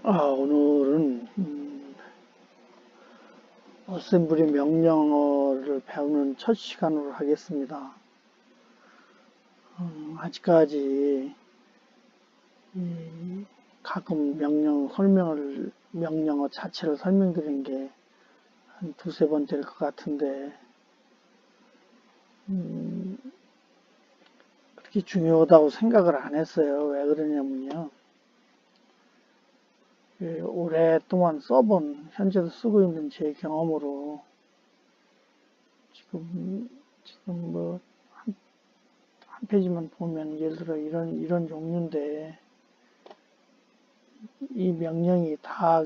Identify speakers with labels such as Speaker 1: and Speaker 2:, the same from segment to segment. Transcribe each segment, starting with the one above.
Speaker 1: 오늘은 어셈블리 명령어를 배우는 첫 시간으로 하겠습니다. 아직까지 가끔 명령어 자체를 설명드린 게 한 두세 번 될 것 같은데, 그렇게 중요하다고 생각을 안 했어요. 왜 그러냐면요. 오랫동안 써본, 현재도 쓰고 있는 제 경험으로 지금 뭐 한 페이지만 보면 예를 들어 이런 종류인데, 이 명령이 다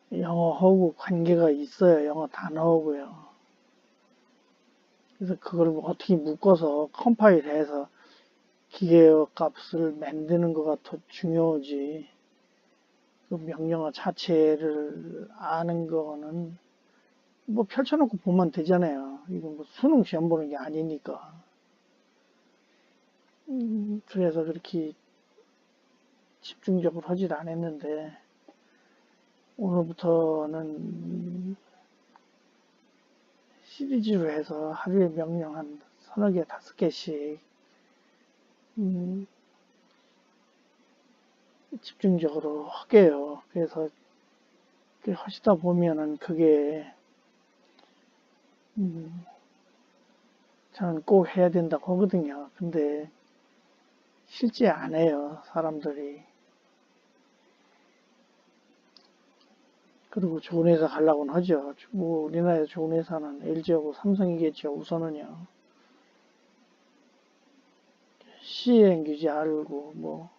Speaker 1: 영어하고 관계가 있어요. 영어 단어하고요. 그래서 그걸 뭐 어떻게 묶어서 컴파일해서 기계어 값을 만드는 거가 더 중요하지. 그 명령어 자체를 아는 거는 뭐 펼쳐놓고 보면 되잖아요. 이건 뭐 수능 시험 보는 게 아니니까. 그래서 그렇게 집중적으로 하질 않았는데, 오늘부터는 시리즈로 해서 하루에 명령 한 서너 개, 다섯 개씩 집중적으로 할게요. 그래서 하시다 보면은 그게 저는 꼭 해야 된다고 하거든요. 근데 실제 안 해요, 사람들이. 그리고 좋은 회사 가려고는 하죠. 뭐 우리나라에서 좋은 회사는 LG하고 삼성이겠죠, 우선은요. 시행 규제 알고 뭐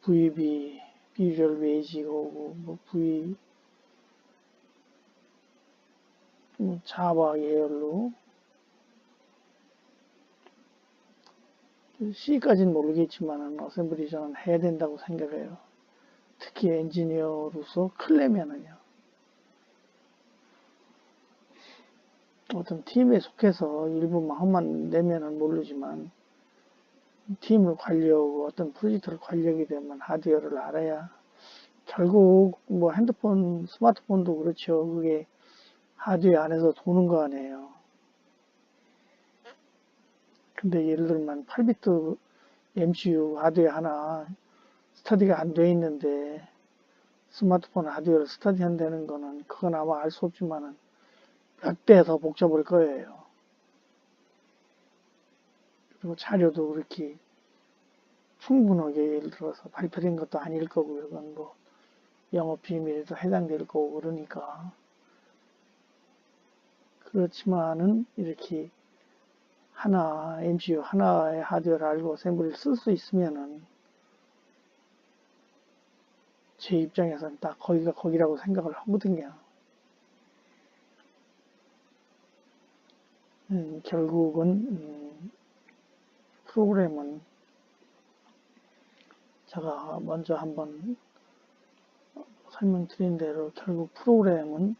Speaker 1: VB, 비주얼 베이직 오고 뭐 뭐 자바 계열로 C까지는 모르겠지만은 어셈블리 저는 해야 된다고 생각해요. 특히 엔지니어로서 클려면은요. 어떤 팀에 속해서 일부 마음만 내면은 모르지만 팀을 관리하고 어떤 프로젝트를 관리하게 되면 하드웨어를 알아야 결국 뭐 핸드폰, 스마트폰도 그렇죠. 그게 하드웨어 안에서 도는 거 아니에요. 근데 예를 들면 8비트 MCU 하드웨어 하나 스터디가 안 돼 있는데 스마트폰 하드웨어를 스터디한다는 거는 그건 아마 알 수 없지만은 몇 배 더 복잡할 거예요. 그리고 자료도 그렇게 충분하게 예를 들어서 발표된 것도 아닐 거고요. 그건 뭐 영업 비밀에도 해당될 거고 그러니까. 그렇지만은 이렇게 하나 MCU 하나의 하드웨어를 알고 어셈블리를 쓸 수 있으면은 제 입장에서는 딱 거기가 거기라고 생각을 하거든요. 결국은 프로그램은 제가 먼저 한번 설명드린 대로 결국 프로그램은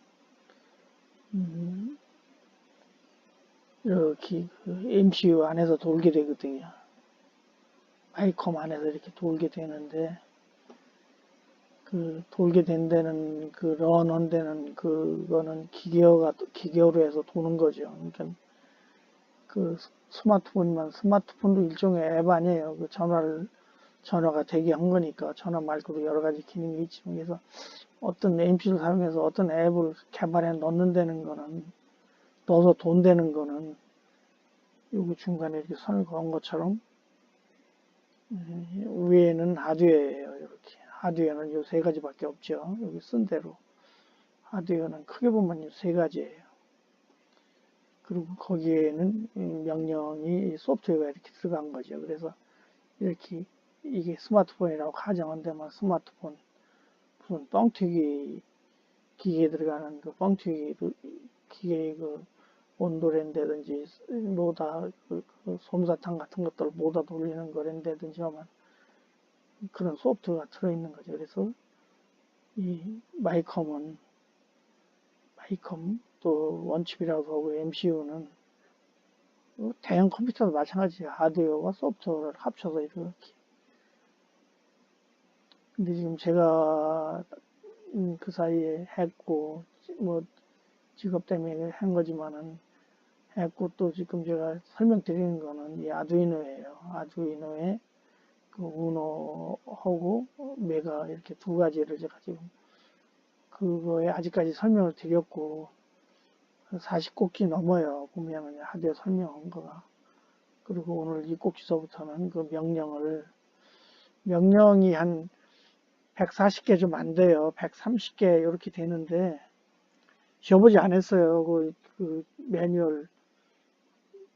Speaker 1: 이렇게 MCU 안에서 돌게 되거든요. 마이컴 안에서 이렇게 돌게 되는데 그 돌게 된다는 그 런온 되는 그거는 기계어로 해서 도는 거죠. 그러니까 그 스마트폰도 일종의 앱 아니에요. 그 전화가 되게 한 거니까 전화 말고도 여러 가지 기능이 있지만 그래서 어떤 MC를 사용해서 어떤 앱을 개발해 넣는다는 거는 넣어서 돈 되는 거는 여기 중간에 이렇게 선을 그은 것처럼 위에는 하드웨어예요. 이렇게 하드웨어는 요 세 가지밖에 없죠. 여기 쓴 대로 하드웨어는 크게 보면 요 세 가지예요. 그리고 거기에는 명령이 소프트웨어가 이렇게 들어간 거죠. 그래서 이렇게 이게 스마트폰이라고 가정한다면 스마트폰 무슨 뻥튀기 기계에 들어가는 그 뻥튀기 기계의 그 온도랜다든지 뭐다 그 솜사탕 같은 것들 뭐다 돌리는 거랜다든지 하면 그런 소프트가 들어있는 거죠. 그래서 이 마이컴 또 원칩이라고 하고 MCU는 대형 컴퓨터도 마찬가지예요. 하드웨어와 소프트웨어를 합쳐서 이렇게 근데 지금 제가 그 사이에 했고, 뭐 직업 때문에 한 거지만은 했고, 또 지금 제가 설명드리는 거는 이 아두이노예요. 아두이노에 그 우노하고 메가 이렇게 두 가지를 제가 지금 그거에 아직까지 설명을 드렸고, 40곡지 넘어요. 보면은 하드웨어 설명한 거가. 그리고 오늘 이 꼭지서부터는 그 명령이 한 140개 좀 안 돼요. 130개 이렇게 되는데, 지워보지 않았어요. 그 매뉴얼,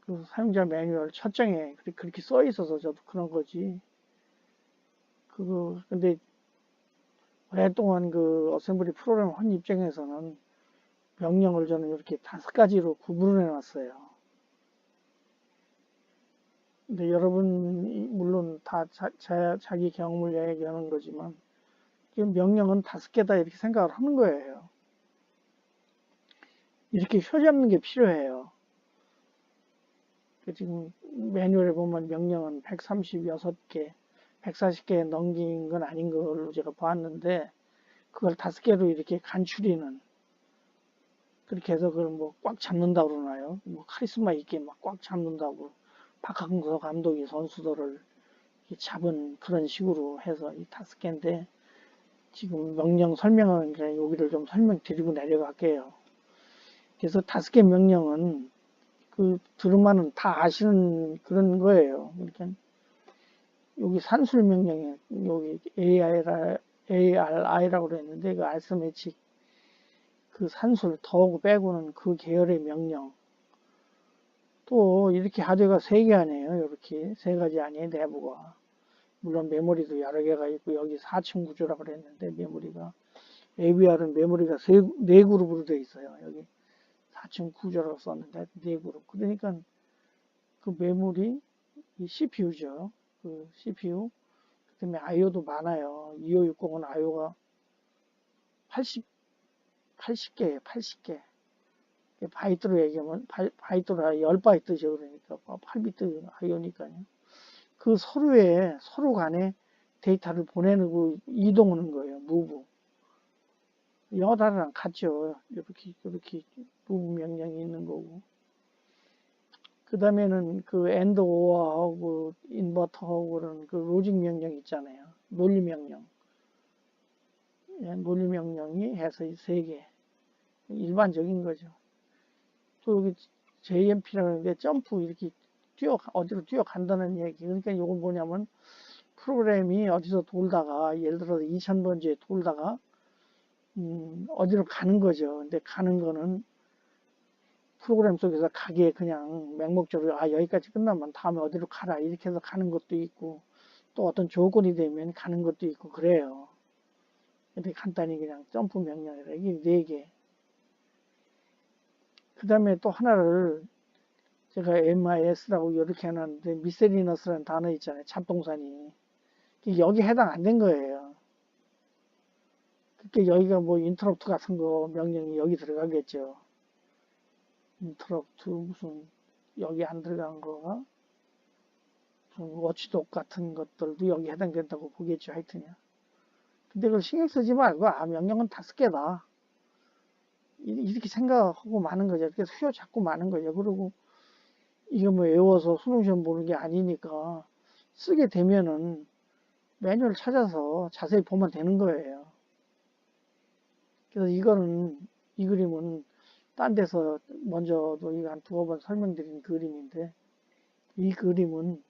Speaker 1: 그 사용자 매뉴얼 첫 장에 그렇게 써 있어서 저도 그런 거지. 근데 오랫동안 그 어셈블리 프로그램 한 입장에서는 명령을 저는 이렇게 5가지로 구분을 해놨어요. 근데 여러분, 물론 다 자기 경험을 얘기하는 거지만, 명령은 5개다 이렇게 생각을 하는 거예요. 이렇게 혀 잡는 게 필요해요. 지금 매뉴얼에 보면 명령은 136개, 140개 넘긴 건 아닌 걸로 제가 봤는데, 그걸 5개로 이렇게 간추리는, 그렇게 해서 그걸 뭐 꽉 잡는다고 그러나요? 뭐 카리스마 있게 막 꽉 잡는다고 박항서 감독이 선수들을 잡은 그런 식으로 해서 이 5개인데, 지금 명령 설명은 그냥 여기를 좀 설명드리고 내려갈게요. 그래서 5개 명령은 들으면은 다 아시는 그런 거예요. 그러니까 여기 산술 명령에 여기 ARI라고 그랬는데 그 알스매틱 그 산술 더하고 빼고는 그 계열의 명령. 또 이렇게 하드웨어가 3개 아니에요. 이렇게 3가지 아니에요. 내부가. 물론 메모리도 여러 개가 있고 여기 4층 구조라고 그랬는데 메모리가 AVR은 메모리가 4그룹으로 되어 있어요. 여기 4층 구조라고 썼는데 4그룹. 그러니까 그 메모리 이 CPU죠. 그 CPU 그다음에 IO도 많아요. 2560은 IO가 80개예요. 80개. 바이트로 얘기하면 바이트로 10바이트죠. 그러니까 8비트 IO니까요. 그 서로 간에 데이터를 보내고 이동하는 거예요. 무브. 영어 단어랑 같죠. 이렇게 무브 명령이 있는 거고. 그 다음에는 그 엔드 오어하고 인버터하고 그런 그 로직 명령 있잖아요. 논리 명령. 예, 논리 명령이 해서 3개. 일반적인 거죠. 또 여기 JMP라고 하는데 점프 이렇게 어디로 뛰어간다는 얘기. 그러니까 이건 뭐냐면 프로그램이 어디서 돌다가 예를 들어서 2000번지에 돌다가 어디로 가는 거죠. 근데 가는 거는 프로그램 속에서 가게 그냥 맹목적으로 여기까지 끝나면 다음에 어디로 가라 이렇게 해서 가는 것도 있고 또 어떤 조건이 되면 가는 것도 있고 그래요. 근데 간단히 그냥 점프 명령이라 이게 4개. 그 다음에 또 하나를 제가 MIS라고 이렇게 해놨는데 미세리너스라는 단어 있잖아요. 잡동사니. 여기 해당 안 된 거예요. 그게 여기가 뭐 인터럽트 같은 거 명령이 여기 들어가겠죠. 인터럽트 무슨 여기 안 들어간 거가 워치독 같은 것들도 여기 해당된다고 보겠죠. 하여튼요. 근데 그걸 신경 쓰지 말고 명령은 5개다. 이렇게 생각하고 마는 거죠. 이렇게 수요 잡고 마는 거죠. 그리고 이거 뭐 외워서 수능시험 보는 게 아니니까 쓰게 되면은 매뉴얼 찾아서 자세히 보면 되는 거예요. 그래서 이 그림은 딴 데서 먼저도 이거 한 2번 설명드린 그림인데 이 그림은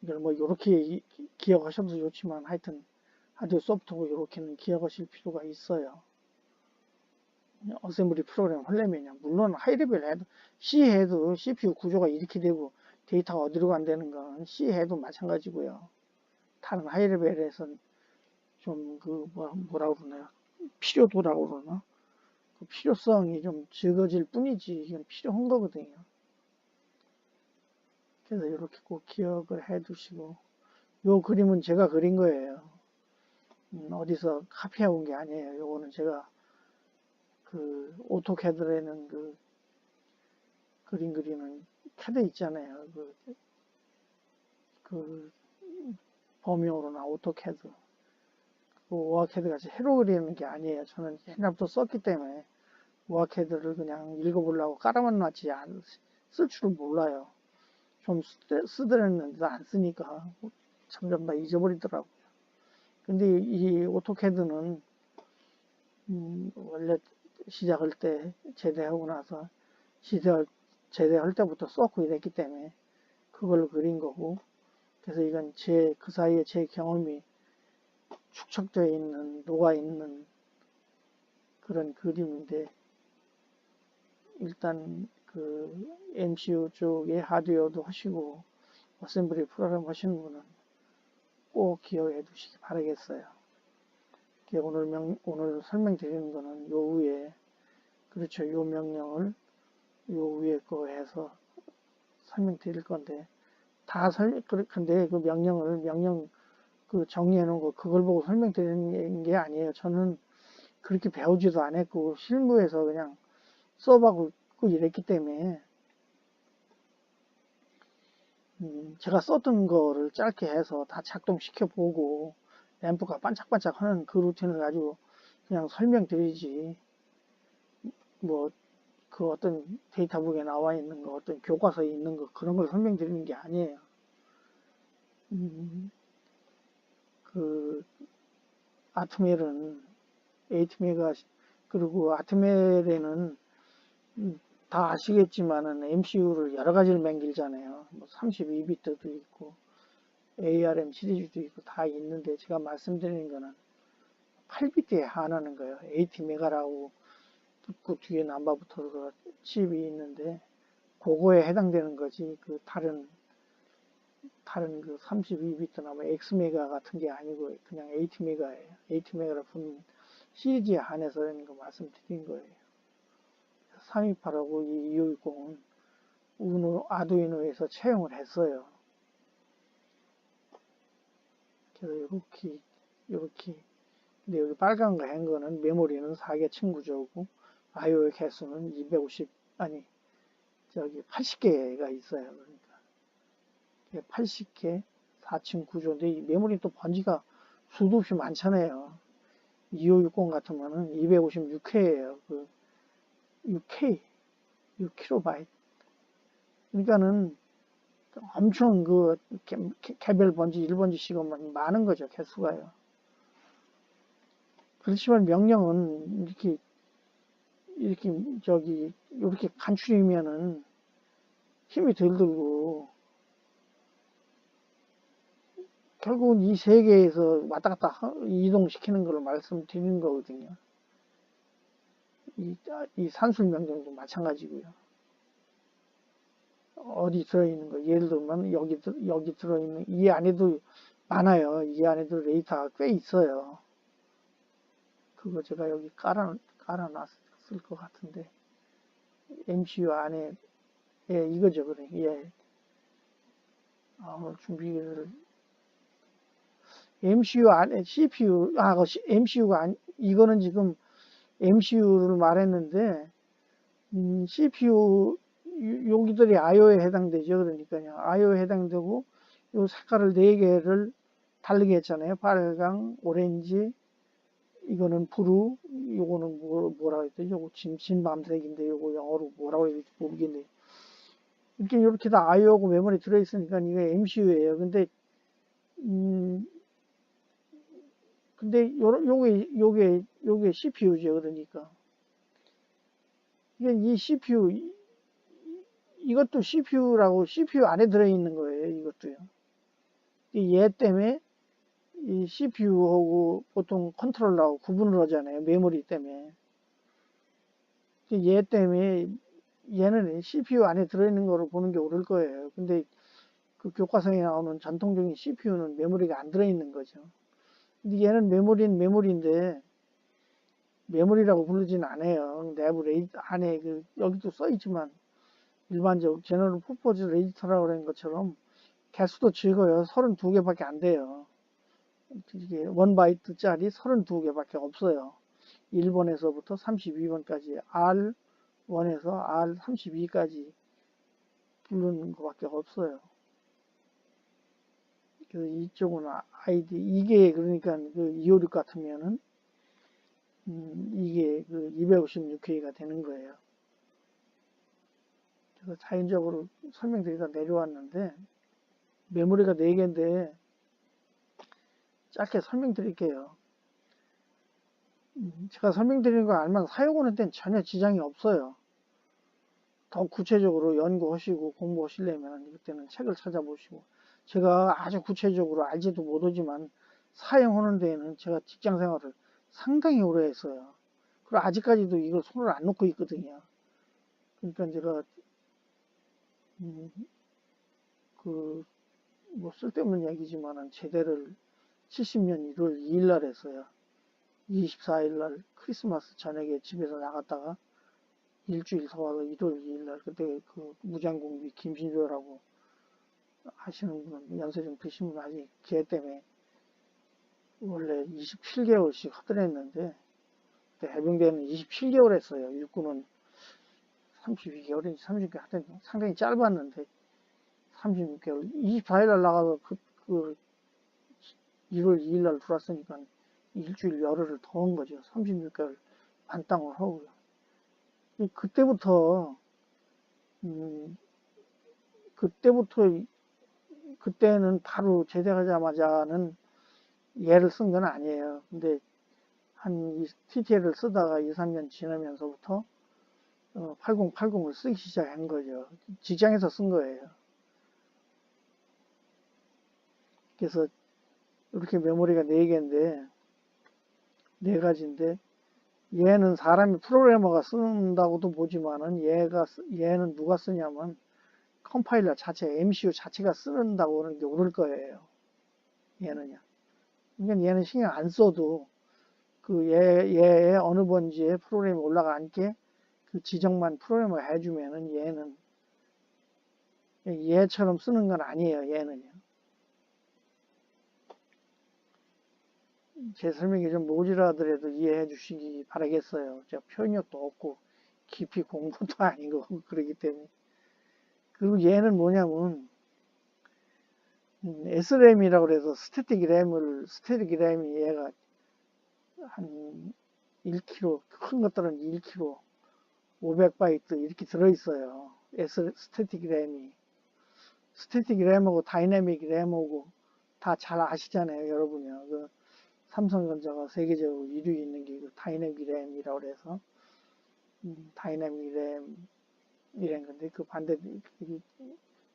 Speaker 1: 이걸 뭐 이렇게 기억하셔도 좋지만 하여튼 하드웨어 소프트웨어 이렇게는 기억하실 필요가 있어요. 어셈블리 프로그램 하려면 물론 하이레벨 해도 C 해도 CPU 구조가 이렇게 되고 데이터가 어디로 간다는 건 C 해도 마찬가지고요. 다른 하이레벨에선 좀 뭐라고 그러나요? 필요도라고 그러나? 그 필요성이 좀 적어질 뿐이지 이건 필요한 거거든요. 그래서 이렇게 꼭 기억을 해 두시고 요 그림은 제가 그린 거예요. 어디서 카피해 온 게 아니에요. 요거는 제가 그 오토캐드라는 그 그림 그리는 캐드 있잖아요. 그 범용으로나 오토캐드, 그 오아캐드 같이 해로 그리는 게 아니에요. 저는 옛날부터 썼기 때문에 오아캐드를 그냥 읽어보려고 깔아만 놨지 쓸 줄을 몰라요. 좀 쓰더랬는데도 안 쓰니까 점점 다 잊어버리더라고요. 근데 이 오토캐드는 원래 시작할 때 제대하고 나서 제대할 때부터 썼고 이랬기 때문에 그걸로 그린 거고, 그래서 이건 그 사이에 제 경험이 축적되어 있는, 녹아 있는 그런 그림인데, 일단 그 MCU 쪽에 하드웨어도 하시고 어셈블리 프로그램 하시는 분은 꼭 기억해 두시기 바라겠어요. 오늘 설명드리는 거는 요 위에, 그렇죠, 요 명령을 요 위에 거 해서 설명드릴 건데, 근데 그 명령 그 정리해 놓은 거 그걸 보고 설명드리는 게 아니에요. 저는 그렇게 배우지도 안 했고 실무에서 그냥 써보고 이랬기 때문에 제가 썼던 거를 짧게 해서 다 작동시켜 보고 램프가 반짝반짝 하는 그 루틴을 가지고 그냥 설명드리지, 뭐 그 어떤 데이터북에 나와 있는 거, 어떤 교과서에 있는 거 그런 걸 설명드리는 게 아니에요. 그 아트멜은 8메가, 그리고 아트멜에는 다 아시겠지만은 MCU를 여러 가지를 맹길잖아요. 뭐 32비트도 있고 ARM 시리즈도 있고 다 있는데, 제가 말씀드리는 거는 8비트에 한하는 거예요. 8메가라고 붙고 뒤에 남바부터 칩이 있는데 그거에 해당되는 거지, 그 다른 그 32비트나 뭐 X메가 같은 게 아니고 그냥 8메가예요. 8메가를 붙는 시리즈에 한해서 이런 거 말씀드린 거예요. 328하고 이 2560은 아두이노에서 채용을 했어요. 그래서 이렇게. 근데 여기 빨간 거 한 거는 메모리는 4개 층 구조고 IO의 개수는 80개가 있어요. 그러니까 80개 4층 구조인데 이 메모리 또 번지가 수도 없이 많잖아요. 2560 같으면은 256회예요. 그 6K, 6KB. 그러니까는 엄청 그 개별 번지 1번지씩은 많은 거죠. 개수가요. 그렇지만 명령은 이렇게 간추리면은 힘이 덜 들고 결국은 이 세계에서 왔다 갔다 이동시키는 걸 말씀드리는 거거든요. 이 산술 명령도 마찬가지고요. 어디 들어있는 거, 예를 들면 여기 들어있는, 이 안에도 많아요. 이 안에도 데이터가 꽤 있어요. 그거 제가 여기 깔아놨을 것 같은데, MCU 안에, 예, 이거죠. 그래. 예. 준비를, MCU 안에 MCU가 이거는 지금 MCU를 말했는데, CPU, 여기들이 IO에 해당되죠. 그러니까요. IO에 해당되고, 요 색깔을 4개를 다르게 했잖아요. 빨강, 오렌지, 이거는 브루, 요거는 뭐라고 했죠? 요거 진밤색인데, 요거 영어로 뭐라고 해야 될지 모르겠네요. 이렇게 다 IO하고 메모리 들어있으니까 이게 MCU예요. 근데 요게 CPU죠. 그러니까. 이 CPU, 이것도 CPU 안에 들어있는 거예요. 이것도요. 얘 때문에 이 CPU하고 보통 컨트롤러하고 구분을 하잖아요. 메모리 때문에. 얘 때문에 얘는 CPU 안에 들어있는 거로 보는 게 옳을 거예요. 근데 그 교과서에 나오는 전통적인 CPU는 메모리가 안 들어있는 거죠. 근데 얘는 메모리는 메모리인데 메모리라고 부르진 않아요. 내부 레지스터 안에 여기도 써있지만 일반적 제너럴 퍼포즈 레지스터라고 하는 것처럼 개수도 적어요. 32개밖에 안 돼요. 이게 1바이트짜리 32개밖에 없어요. 1번에서부터 32번까지 R1에서 R32까지 부르는 것밖에 없어요. 그래서 이쪽은 아이디 이게 그러니까 그 256 같으면은 이게 그 256K가 되는 거예요. 제가 자연적으로 설명드리다 내려왔는데 메모리가 4개인데 짧게 설명드릴게요. 제가 설명드리는 거 알면 사용하는 데는 전혀 지장이 없어요. 더 구체적으로 연구하시고 공부하시려면 그때는 책을 찾아보시고, 제가 아주 구체적으로 알지도 못하지만 사용하는 데에는 제가 직장 생활을 상당히 오래 했어요. 그리고 아직까지도 이걸 손을 안 놓고 있거든요. 그러니까 제가 뭐 쓸데없는 얘기지만은 제대를 70년 1월 2일 날 했어요. 24일 날 크리스마스 저녁에 집에서 나갔다가 일주일 더 와서 1월 2일 날 그때 그 무장공비 김신조라고 하시는 분은 연세 좀 드신 분 아직 걔 때문에 원래 27개월씩 하더랬는데 그때 해병대는 27개월 했어요. 육군은 32개월인지 30개월 하여튼 상당히 짧았는데 36개월 24일 날 나가서 그 1월 2일 날 들어왔으니까 일주일 열흘을 더 한 거죠. 36개월 만땅을 하고요. 그때부터 그때는 바로 제대하자마자는 얘를 쓴 건 아니에요. 근데 한 TTL을 쓰다가 2, 3년 지나면서부터 8080을 쓰기 시작한 거죠. 직장에서 쓴 거예요. 그래서 이렇게 메모리가 4개인데 4가지인데 얘는 사람이 프로그래머가 쓴다고도 보지만은 얘는 누가 쓰냐면 컴파일러 자체, MCU 자체가 쓰는다고 하는 게 옳을 거예요. 얘는요. 그러니까 얘는 신경 안 써도 얘의 어느 번지에 프로그램이 올라가 앉게 그 지정만 프로그래머가 해주면은 얘는 얘처럼 쓰는 건 아니에요. 얘는요. 제 설명이 좀 모자라더라도 이해해 주시기 바라겠어요. 제가 표현력도 없고 깊이 공부도 아니고 그러기 때문에. 그리고 얘는 뭐냐면 SRAM이라고 해서 스태틱 램이 얘가 한 1kg, 큰 것들은 1kg, 500바이트 이렇게 들어있어요. 스태틱 램이. 스태틱 램하고 다이내믹 램하고 다 잘 아시잖아요, 여러분이요. 그 삼성전자가 세계적으로 1위에 있는 게 그 다이내믹 램이라고 해서 다이내믹 램이란 건데 그 반대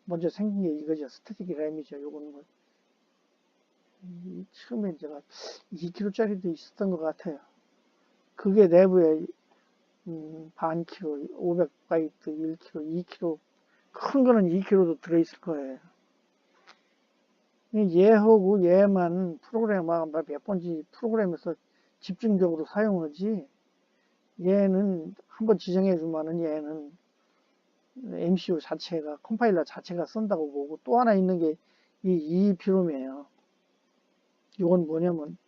Speaker 1: 먼저 생긴 게 이거죠. 스태틱 램이죠. 요거는 뭐 처음에 제가 2kg짜리도 있었던 것 같아요. 그게 내부에 반 킬로, 500바이트, 1kg, 2kg, 큰 거는 2kg도 들어있을 거예요. 얘하고 얘만 프로그래머 몇 번째 프로그램에서 집중적으로 사용하지, 얘는 한번 지정해 주면은 얘는 MCU 자체가, 컴파일러 자체가 쓴다고 보고, 또 하나 있는 게 이 EEPROM이에요. 이건 뭐냐면,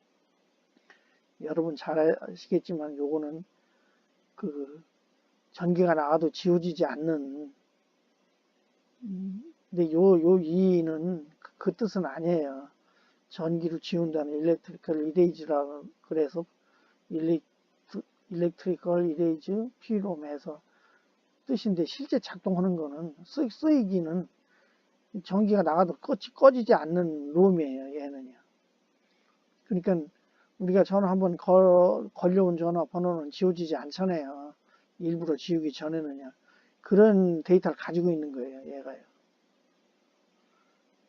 Speaker 1: 여러분 잘 아시겠지만, 요거는 그 전기가 나가도 지워지지 않는, 근데 요 E는 그 뜻은 아니에요. 전기로 지운다는 일렉트리컬 이레이즈라 그래서 일렉트리컬 이레이즈 PROM에서 뜻인데, 실제 작동하는 거는 쓰이기는 전기가 나가도 꺼지지 않는 롬이에요. 얘는요. 그러니까 우리가 전화 한번 걸려온 전화 번호는 지워지지 않잖아요. 일부러 지우기 전에는요. 그런 데이터를 가지고 있는 거예요. 얘가요.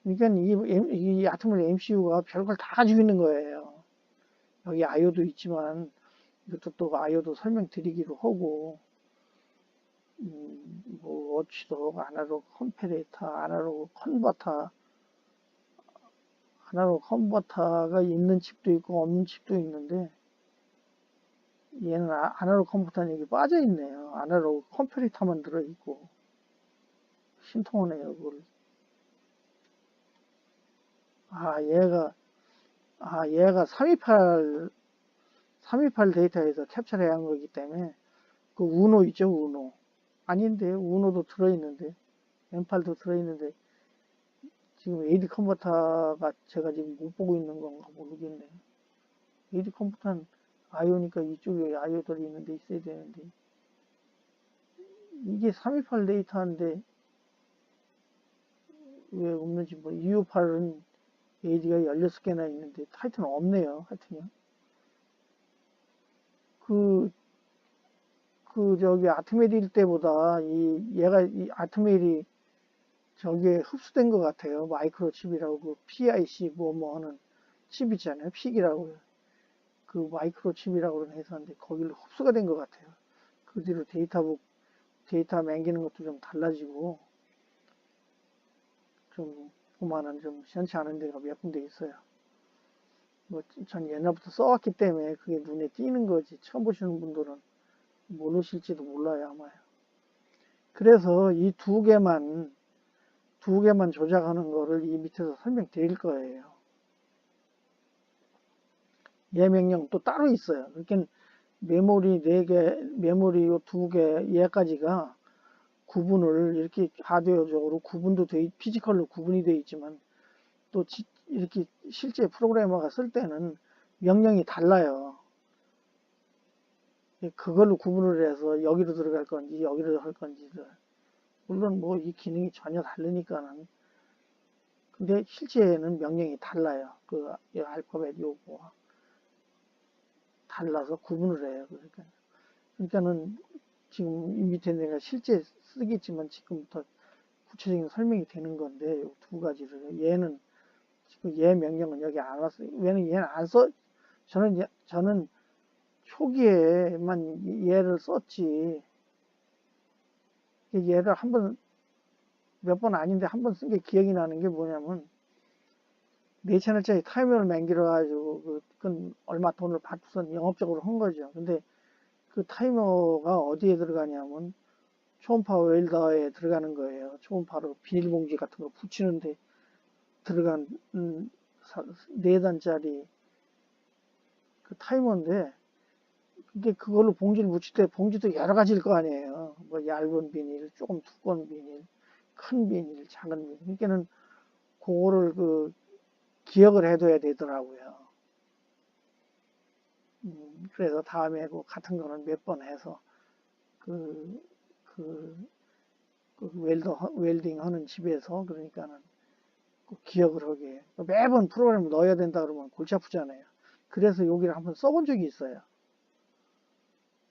Speaker 1: 그러니까 이 아토밀 MCU가 별걸 다 가지고 있는 거예요. 여기 IO도 있지만 이것도 또 IO도 설명드리기로 하고, 뭐 워치도 아날로그 컴패레이터, 아날로그 컨버터가 있는 칩도 있고 없는 칩도 있는데, 얘는 아날로그 컴퓨터는 여기 빠져 있네요. 아날로그 컴패레이터만 들어있고 신통하네요. 그걸. 얘가 328 데이터에서 캡처를 한 거기 때문에 그 우노 있죠, 우노. 아닌데 우노도 들어있는데 M8도 들어있는데 지금 AD 컨버터가 제가 지금 못 보고 있는 건가 모르겠네요. AD 컨버터는 아이오니까 이쪽에 아이오들이 있는데 있어야 되는데, 이게 328 데이터인데 왜 없는지 뭐 258은 AD가 16개나 있는데 타이틀은 없네요. 하여튼요. 그 저기 아트메일 때보다 이 아트메일이 저기에 흡수된 것 같아요. 마이크로칩이라고 그 PIC 뭐 하는 칩 있잖아요. 픽이라고 그 마이크로칩이라고 그러는 회사인데 거기로 흡수가 된 것 같아요. 그 뒤로 데이터 맹기는 것도 좀 달라지고 좀 보면은 좀 시원치 않은 데가 몇 군데 있어요. 뭐 전 옛날부터 써왔기 때문에 그게 눈에 띄는 거지. 처음 보시는 분들은 모르실지도 몰라요 아마요. 그래서 이 두 개만 조작하는 거를 이 밑에서 설명드릴 거예요. 얘 명령 또 따로 있어요. 그러니까 메모리 4개, 메모리 요 2개, 얘까지가 구분을 이렇게 하드웨어적으로 구분도 피지컬로 구분이 되어 있지만 또 이렇게 실제 프로그래머가 쓸 때는 명령이 달라요. 그걸로 구분을 해서 여기로 들어갈 건지 여기로 할 건지 물론 뭐 이 기능이 전혀 다르니까는 근데 실제는 명령이 달라요. 그 알파벳 요거와 달라서 구분을 해요. 그러니까는 지금 이 밑에 내가 실제 쓰겠지만 지금부터 구체적인 설명이 되는 건데 요 두 가지를 얘는 지금 얘 명령은 여기 안 왔어요. 왜냐면 얘는 안 써. 저는 초기에만 얘를 썼지. 얘를 몇 번 아닌데 한 번 쓴 게 기억이 나는 게 뭐냐면 4채널짜리 타이머를 만들어 가지고 그건 얼마 돈을 받고선 영업적으로 한 거죠. 근데 그 타이머가 어디에 들어가냐면 초음파 웰더에 들어가는 거예요. 초음파로 비닐봉지 같은 거 붙이는데 들어간 4단짜리 그 타이머인데 근데 그걸로 봉지를 붙일 때 봉지도 여러 가지일 거 아니에요. 뭐 얇은 비닐, 조금 두꺼운 비닐, 큰 비닐, 작은 비닐. 그러니까는 그거를 기억을 해둬야 되더라고요. 그래서 다음에 그 같은 거는 몇 번 해서 그, 그, 웰딩 하는 집에서 그러니까는 기억을 하게 매번 프로그램을 넣어야 된다 그러면 골치 아프잖아요. 그래서 여기를 한번 써본 적이 있어요.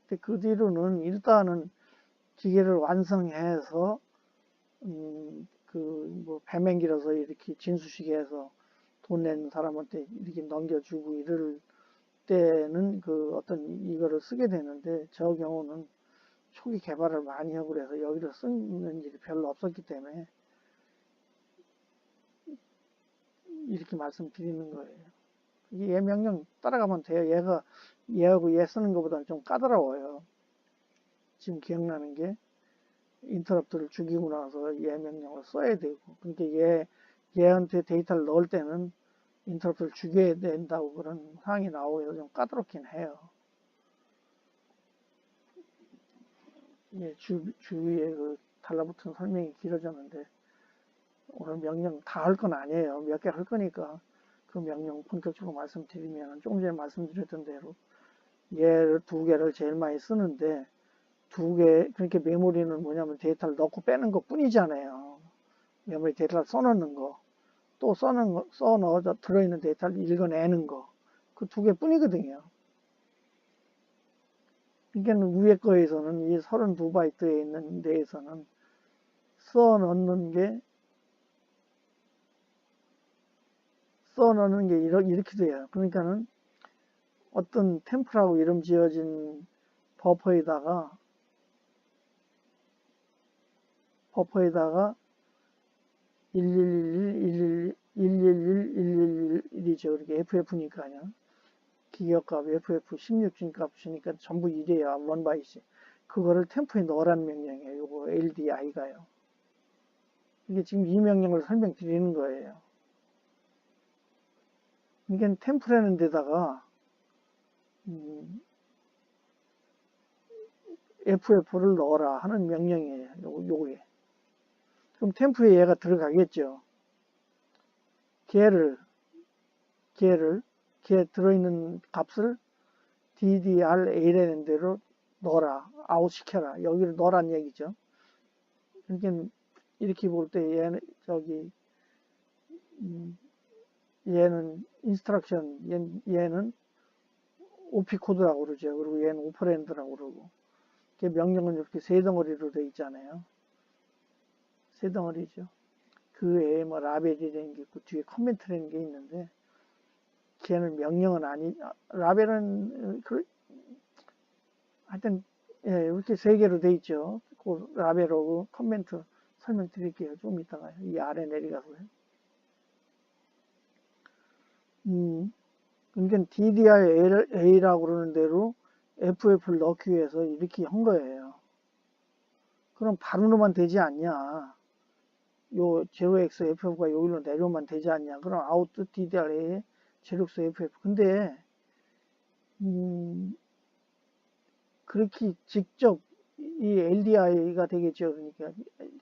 Speaker 1: 근데 그 뒤로는 일단은 기계를 완성해서 뭐 배맹 길어서 이렇게 진수식에 해서 돈 낸 사람한테 이렇게 넘겨주고 이럴 때는 어떤 이거를 쓰게 되는데 저 경우는 초기 개발을 많이 하고 그래서 여기를 쓰는 일이 별로 없었기 때문에 이렇게 말씀드리는 거예요. 얘 명령 따라가면 돼요. 얘하고 얘 쓰는 것보다는 좀 까다로워요. 지금 기억나는 게 인터럽트를 죽이고 나서 얘 명령을 써야 되고 그러니까 얘한테 데이터를 넣을 때는 인터럽트를 죽여야 된다고 그런 사항이 나오고 좀 까다롭긴 해요. 예, 주위에 달라붙은 설명이 길어졌는데 오늘 명령 다 할 건 아니에요. 몇 개 할 거니까 그 명령 본격적으로 말씀드리면 조금 전에 말씀드렸던 대로 얘를 2개를 제일 많이 쓰는데 2개 그러니까 메모리는 뭐냐면 데이터를 넣고 빼는 것 뿐이잖아요. 메모리 데이터를 써놓는 거 또 써넣어서 들어있는 데이터를 읽어내는 거 그 2개 뿐이거든요. 그러니까 위에 거에서는 이 32바이트에 있는 데에서는 써넣는 게 이렇게 돼요. 그러니까는 어떤 템플하고 이름 지어진 버퍼에다가 111, 111이죠. 이렇게 FF니까요. 기억값 FF 16진 값 주니까 전부 1이에요. 원바이시. 그거를 템프에 넣으라는 명령이에요. 요거 LDI가요. 이게 지금 이 명령을 설명드리는 거예요. 이게 템프라는 데다가 FF를 넣어라 하는 명령이에요. 요거에. 그럼 템프에 얘가 들어가겠죠. 걔 들어있는 값을 DDRA라는 대로 넣어라. 아웃시켜라. 여기를 넣으란 얘기죠. 그러니까 이렇게 볼 때 얘는 얘는 인스트럭션, 얘는 OP 코드라고 그러죠. 그리고 얘는 오퍼랜드라고 그러고. 명령은 이렇게 세 덩어리로 되어 있잖아요. 세 덩어리죠. 그 외에 뭐 라벨이라는 게 있고 뒤에 커멘트라는 게 있는데 걔는 명령은 라벨은 하여튼 예, 이렇게 세 개로 돼 있죠. 그 라벨하고 커멘트 설명드릴게요. 좀 이따가 이 아래 내려가서요. 그러니까 DDRA라고 그러는 대로 FF를 넣기 위해서 이렇게 한 거예요. 그럼 바로로만 되지 않냐? 요 0x FF가 여기로 내려오면 되지 않냐? 그럼 아웃 DDRA 0x FF. 근데 그렇게 직접 이 LDI가 되겠죠. 그러니까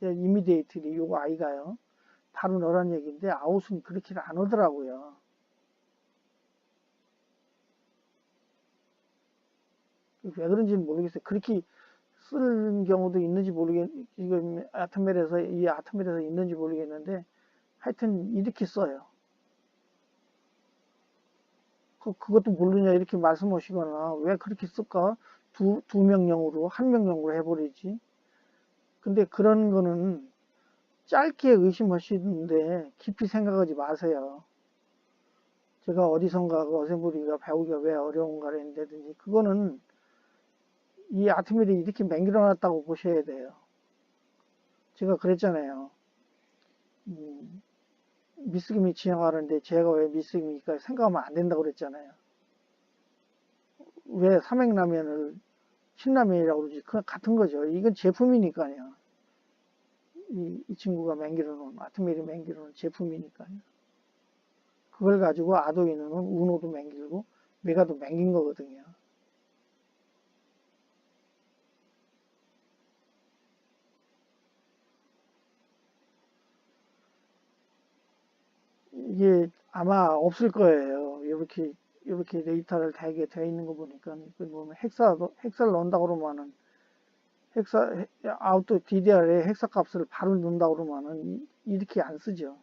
Speaker 1: 이미디에이트리 요거 I가요. 바로 넣으란 얘기인데 아웃은 그렇게 안 오더라고요. 왜 그런지는 모르겠어요. 그렇게 쓰는 경우도 있는지 지금 이 아트멜에서 있는지 모르겠는데 하여튼 이렇게 써요. 그것도 모르냐 이렇게 말씀하시거나 왜 그렇게 쓸까? 두 명령으로 한 명령으로 해버리지. 근데 그런 거는 짧게 의심하시는데 깊이 생각하지 마세요. 제가 어디선가 어셈블리가 배우기가 왜 어려운가를 했는데든지 그거는 이 아트밀이 이렇게 맹글어놨다고 보셔야 돼요. 제가 그랬잖아요. 미스김이 지나가는데 제가 왜 미스김이니까 생각하면 안 된다고 그랬잖아요. 왜 삼행라면을 신라면이라고 그러지? 그 같은 거죠. 이건 제품이니까요. 이 친구가 맹기로는 아트밀이 맹기로는 제품이니까요. 그걸 가지고 아두이노는 우노도 맹길고 메가도 맹긴 거거든요. 이게 아마 없을 거예요. 이렇게 데이터를 되게 돼 있는 거 보니까 그 보면 헥사를 넣는다고 그러면은 아웃도 DDR에 헥사 값을 바로 넣는다고 그러면은 이렇게 안 쓰죠.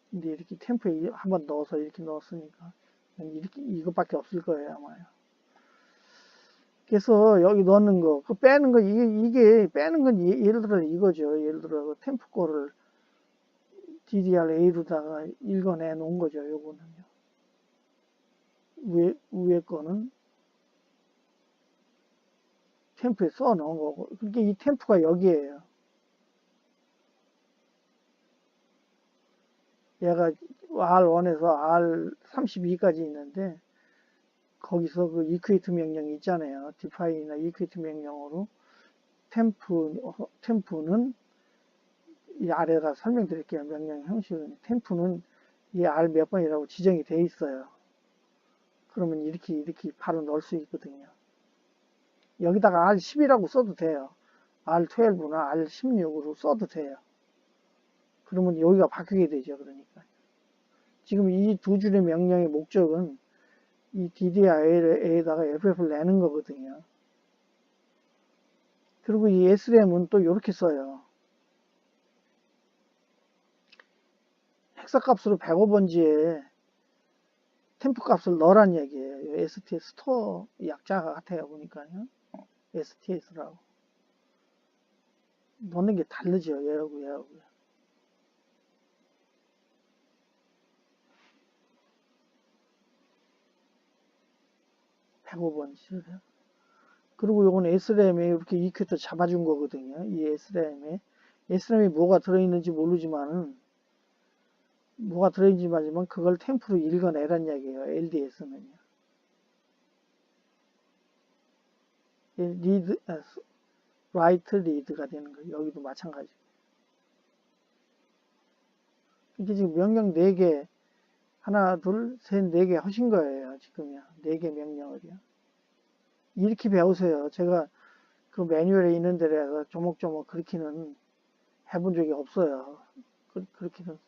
Speaker 1: 근데 이렇게 템프에 한번 넣어서 이렇게 넣었으니까 이렇게 이것밖에 없을 거예요 아마요. 그래서 여기 넣는 거, 그 빼는 거 이게 빼는 건 예를 들어 이거죠. 예를 들어 템프 거를 DDRA로다가 읽어내 놓은 거죠. 요거는요. 위에 거는 템프에 써 놓은 거고. 그러니까 이 템프가 여기에요. 얘가 R1에서 R32까지 있는데 거기서 그 equate 명령이 있잖아요. define이나 equate 명령으로 템프는 이 아래가 설명드릴게요. 명령 형식은 템프는 이 R 몇 번이라고 지정이 돼 있어요. 그러면 이렇게 바로 넣을 수 있거든요. 여기다가 R10이라고 써도 돼요. R12나 R16으로 써도 돼요. 그러면 여기가 바뀌게 되죠. 그러니까. 지금 이 두 줄의 명령의 목적은 이 DDRA에다가 FF를 내는 거거든요. 그리고 이 SRAM은 또 이렇게 써요. 헥사 값으로 105번지에 템프 값을 넣으란 얘기예요. STS 스토어 약자가 같아요. 보니까요. STS라고. 넣는 게 다르죠. 얘하고요. 105번지. 그리고 요건 SRAM에 이렇게 EQ도 잡아준 거거든요. 이 SRAM에 뭐가 들어있는지 모르지만은 뭐가 들어있는지 모르지만 그걸 템프로 읽어내란 이야기예요. LDS는요. 리드, 라이트 리드가 되는 거예요. 여기도 마찬가지. 이게 지금 명령 4개, 하나, 둘, 셋, 4개 하신 거예요. 지금요. 4개 명령을요. 이렇게 배우세요. 제가 그 매뉴얼에 있는 데라서 조목조목 그렇게는 해본 적이 없어요. 그렇게는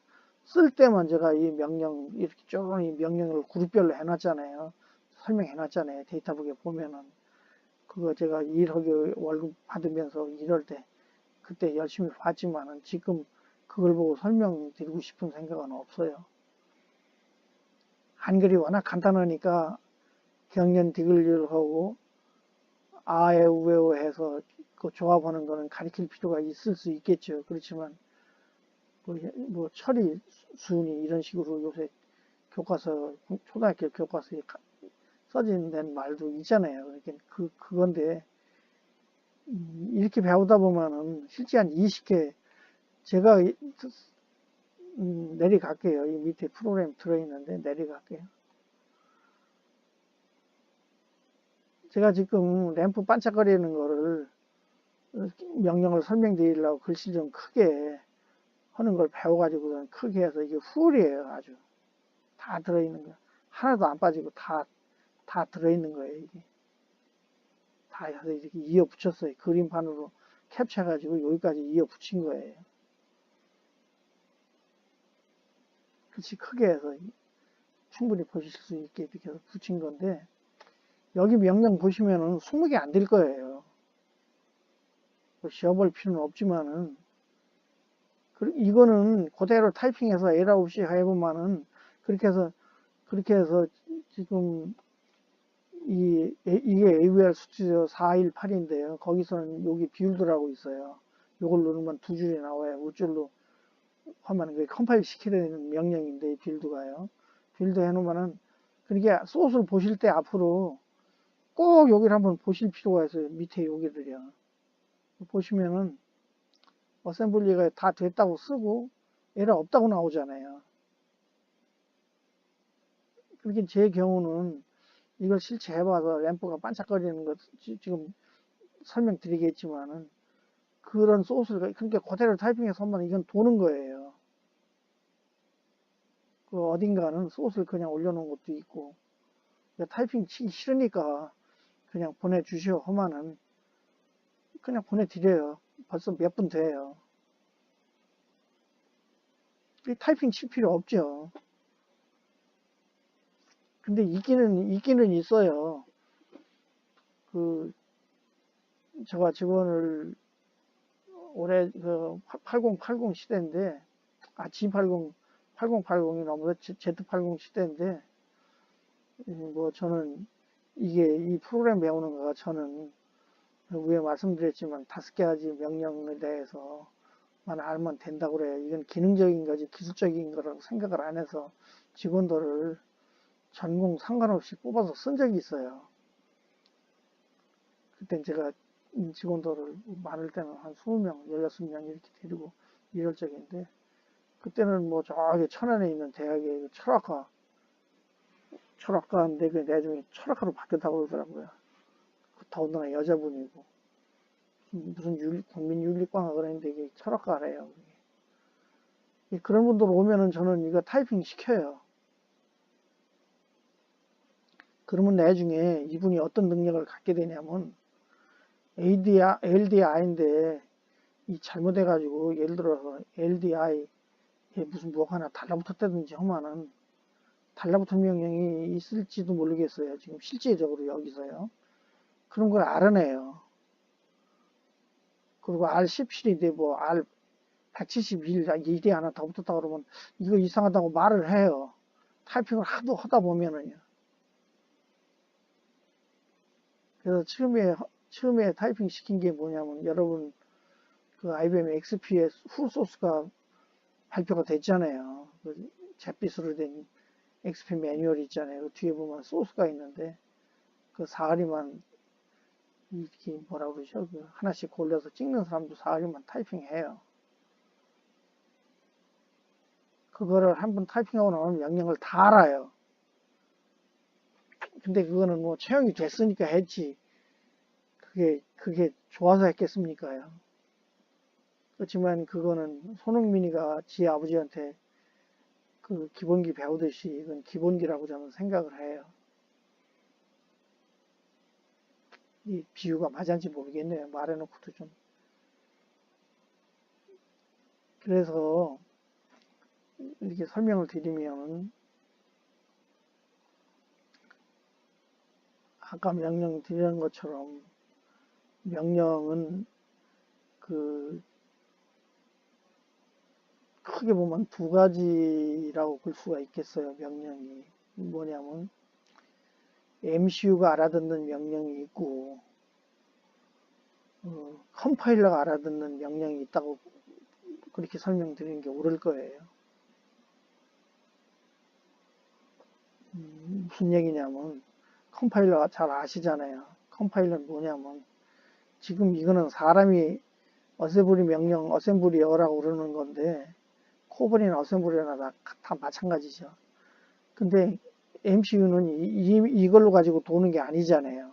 Speaker 1: 쓸 때만 제가 이 명령, 이렇게 쭉 이 명령을 그룹별로 해놨잖아요. 설명해놨잖아요. 데이터북에 보면은. 그거 제가 일하기 월급 받으면서 일할 때, 그때 열심히 봤지만은 지금 그걸 보고 설명드리고 싶은 생각은 없어요. 한글이 워낙 간단하니까 경련 디귿을하고 아에 우에오 해서 그 조합하는 거는 가르칠 필요가 있을 수 있겠죠. 그렇지만 뭐 처리 순위 이런 식으로 요새 교과서 초등학교 교과서에 써진 말도 있잖아요. 그러니까 그건데 이렇게 배우다 보면은 실제 한 20개 제가 내려갈게요. 이 밑에 프로그램 들어있는데 내려갈게요. 제가 지금 램프 반짝거리는 거를 명령을 설명드리려고 글씨 좀 크게 하는 걸 배워가지고 크게 해서 이게 훌이에요. 아주 다 들어있는 거 하나도 안 빠지고 다 들어있는 거예요. 이게 다 해서 이렇게 이어 붙였어요. 그림판으로 캡처해가지고 여기까지 이어 붙인 거예요. 글씨 크게 해서 충분히 보실 수 있게 이렇게 해서 붙인 건데 여기 명령 보시면은 20개 안 될 거예요. 지워볼 필요는 없지만은 이거는 그대로 타이핑해서 에러 없이 해보면은 그렇게 해서 지금 이게 AVR 스튜디오 418인데요. 거기서는 여기 비율드라고 있어요. 요걸 누르면 두 줄이 나와요. 우줄로 하면 그게 컴파일 시키는 명령인데 빌드가요. 빌드 해놓으면은 그러니까 소스를 보실 때 앞으로 꼭 여기를 한번 보실 필요가 있어요. 밑에 여기들이요. 보시면은 어셈블리가 다 됐다고 쓰고 에러 없다고 나오잖아요. 그렇게 제 경우는 이걸 실제 해봐서 램프가 반짝거리는 것 지금 설명드리겠지만은 그런 소스를 그러니까 그대로 타이핑해서 하면 이건 도는 거예요. 그 어딘가는 소스를 그냥 올려놓은 것도 있고 타이핑 치기 싫으니까 그냥 보내주시오 하면은 그냥 보내드려요. 벌써 몇 분 돼요. 타이핑 칠 필요 없죠. 근데 있기는 있어요. 제가 직원을 올해 8080 시대인데, G80, 8080이 넘어서 Z80 시대인데, 뭐 저는 이 프로그램 배우는 거가 저는 위에 말씀드렸지만 5가지 명령에 대해서만 알면 된다고 그래요. 이건 기능적인 거지 기술적인 거라고 생각을 안 해서 직원들을 전공 상관없이 뽑아서 쓴 적이 있어요. 그때 제가 직원들을 많을 때는 한 20명, 16명 이렇게 데리고 일할 적인데 그때는 뭐 저기 천안에 있는 대학의 철학과인데 그 나중에 철학과로 바뀌었다고 그러더라고요. 더군다나 여자분이고 무슨 국민윤리과가 그랬는데 이게 철학과래요. 그런 분들 오면은 저는 이거 타이핑 시켜요. 그러면 나중에 이분이 어떤 능력을 갖게 되냐면 LDI인데 이 잘못해가지고 예를 들어서 LDI에 무슨 뭐가 하나 달라붙었다든지 하면은 달라붙은 명령이 있을지도 모르겠어요. 지금 실제적으로 여기서요. 그런 걸 알아내요. 그리고 R17인데 뭐 R171 일이 하나 더 붙었다 그러면 이거 이상하다고 말을 해요. 타이핑을 하도 하다 보면은요. 그래서 처음에 타이핑 시킨 게 뭐냐면 여러분 그 IBM XP의 후 소스가 발표가 됐잖아요. 그 잿빛으로 된 XP 매뉴얼 있잖아요. 그 뒤에 보면 소스가 있는데 그 사거리만 이렇게 뭐라 그러죠? 그 하나씩 골라서 찍는 사람도 사거리만 타이핑해요. 그거를 한번 타이핑하고 나면 명령을 다 알아요. 근데 그거는 뭐 채용이 됐으니까 했지. 그게 좋아서 했겠습니까요? 그렇지만 그거는 손흥민이가 지 아버지한테 그 기본기 배우듯이 이건 기본기라고 저는 생각을 해요. 이 비유가 맞은지 모르겠네요. 말해놓고도 좀. 그래서 이렇게 설명을 드리면, 아까 명령 드리는 것처럼 명령은 크게 보면 두 가지라고 볼 수가 있겠어요. 명령이 뭐냐면 MCU가 알아듣는 명령이 있고 컴파일러가 알아듣는 명령이 있다고 그렇게 설명드리는 게 옳을 거예요. 무슨 얘기냐면 컴파일러 잘 아시잖아요. 컴파일러는 뭐냐면 지금 이거는 사람이 어셈블리 명령 어셈블리어라고 그러는 건데 코브리나 어셈블리나 다 마찬가지죠. 근데 MCU는 이걸로 가지고 도는 게 아니잖아요.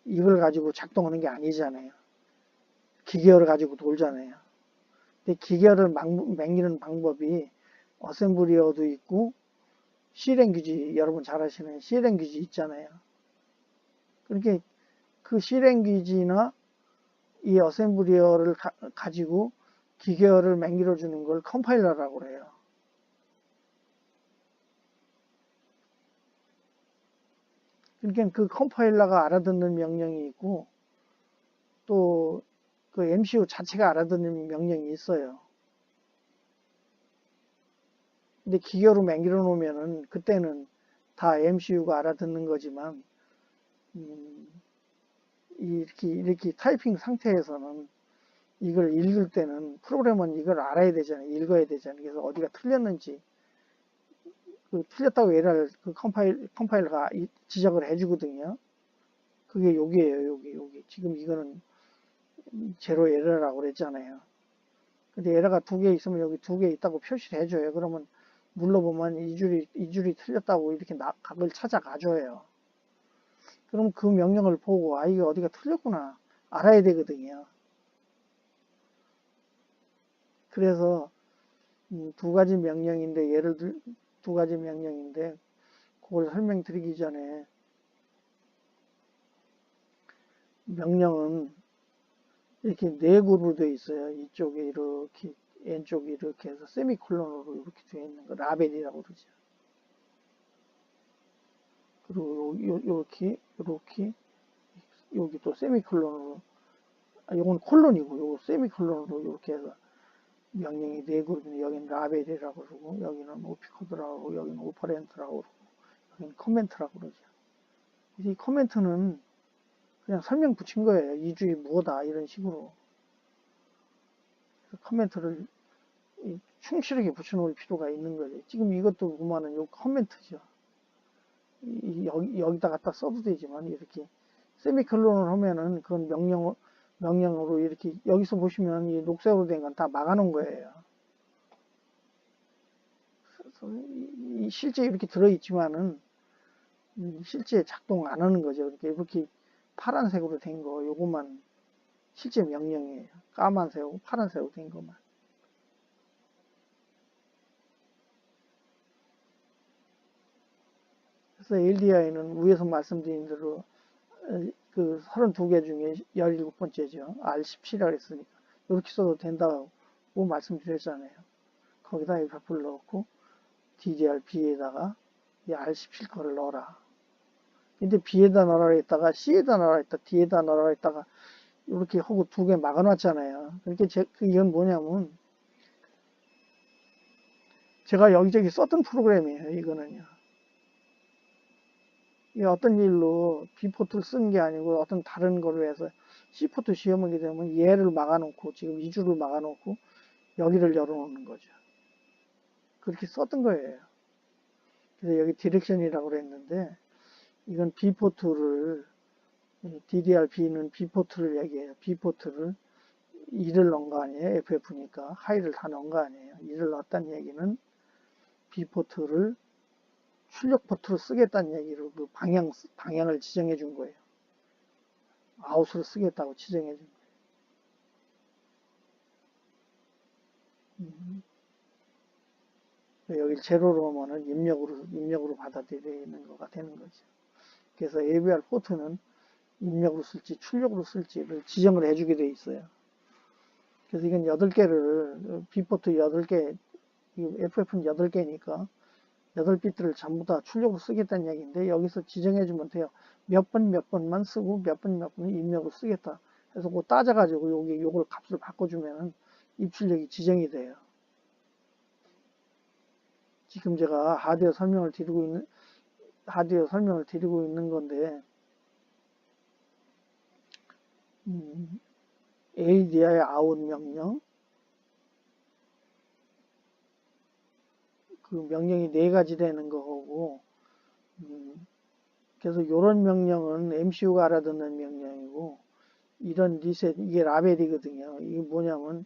Speaker 1: 이걸 가지고 작동하는 게 아니잖아요. 기계어를 가지고 돌잖아요. 근데 기계어를 맹기는 방법이 어셈블리어도 있고 C랭귀지, 여러분 잘 아시는 C랭귀지 있잖아요. 그렇게 그 C랭귀지나 이 어셈블리어를 가지고 기계어를 맹길어 주는 걸 컴파일러라고 그래요. 그러니까 그 컴파일러가 알아듣는 명령이 있고 또 그 MCU 자체가 알아듣는 명령이 있어요. 근데 기계어로 맹길어 놓으면은 그때는 다 MCU가 알아듣는 거지만 이렇게 타이핑 상태에서는 이걸 읽을 때는 프로그램은 이걸 알아야 되잖아요. 읽어야 되잖아요. 그래서 어디가 틀렸는지 틀렸다고 에러를 컴파일러가 지적을 해주거든요. 그게 여기에요. 여기. 지금 이거는 제로 에러라고 그랬잖아요. 근데 에러가 두 개 있으면 여기 두 개 있다고 표시를 해줘요. 그러면 눌러보면 이 줄이 틀렸다고 이렇게 각을 찾아가줘요. 그럼 그 명령을 보고 이게 어디가 틀렸구나 알아야 되거든요. 그래서 두 가지 명령인데 두 가지 명령인데 그걸 설명드리기 전에 명령은 이렇게 네 그룹으로 되어 있어요. 이쪽에 이렇게 왼쪽에 이렇게 해서 세미콜론으로 이렇게 되어 있는 거 라벨이라고 그러죠. 그리고 이렇게 여기 또 세미콜론으로 이건 콜론이고 요거 세미콜론으로 이렇게 해서 명령이 네 그룹인데 여기는 라벨이라고 그러고 여기는 오피코드라고 그러고 여기는 오퍼렌트라고 그러고 여기는 커멘트라고 그러죠. 이 커멘트는 그냥 설명 붙인 거예요. 이 줄이 뭐다 이런 식으로. 커멘트를 충실하게 붙여놓을 필요가 있는 거죠. 지금 이것도 보면은 요 커멘트죠. 여기다 갖다 써도 되지만 이렇게 세미콜론을 하면은 그건 명령으로 이렇게 여기서 보시면 이 녹색으로 된 건 다 막아놓은 거예요. 실제 이렇게 들어있지만은 실제 작동 안 하는 거죠. 이렇게 파란색으로 된 거 요것만 실제 명령이에요. 까만색하고 파란색으로 된 것만. 그래서 LDI는 위에서 말씀드린 대로 그 32개 중에 17번째죠. R17이라고 했으니까 이렇게 써도 된다고 말씀드렸잖아요. 거기다 FF를 넣고 DDR-B에다가 이 R17 거를 넣어라. 근데 B에다 넣으라 했다가 C에다 넣으라 했다 D에다 넣으라 했다가 이렇게 하고 두 개 막아놨잖아요. 그러니까 이건 뭐냐면 제가 여기저기 썼던 프로그램이에요. 이거는요. 이게 어떤 일로 B포트를 쓴 게 아니고 어떤 다른 걸로 해서 C포트 시험하게 되면 얘를 막아놓고 지금 이 줄을 막아놓고 여기를 열어놓는 거죠. 그렇게 썼던 거예요. 그래서 여기 디렉션이라고 그랬는데 이건 B포트를 DDR-B는 B포트를 얘기해요. B포트를 2를 넣은 거 아니에요. FF니까 하이를 다 넣은 거 아니에요. 2를 넣었다는 얘기는 B포트를 출력 포트로 쓰겠다는 얘기로 그 방향을 지정해 준 거예요. 아웃으로 쓰겠다고 지정해 준 거예요. 여기 제로로 하면은 입력으로 받아들이는 거가 되는 거죠. 그래서 AVR 포트는 입력으로 쓸지 출력으로 쓸지를 지정을 해주게 돼 있어요. 그래서 이건 8개를 B포트 8개 FF는 8개니까 8비트를 전부 다 출력으로 쓰겠다는 얘기인데 여기서 지정해주면 돼요. 몇 번만 쓰고 몇 번 입력으로 쓰겠다. 그래서 그거 따져가지고 요걸 값을 바꿔주면은 입출력이 지정이 돼요. 지금 제가 하드웨어 설명을 드리고 있는 건데, ADI 아웃 명령, 그 명령이 4가지 되는 거고, 그래서 이런 명령은 MCU가 알아듣는 명령이고, 이런 리셋, 이게 라벨이거든요. 이게 뭐냐면,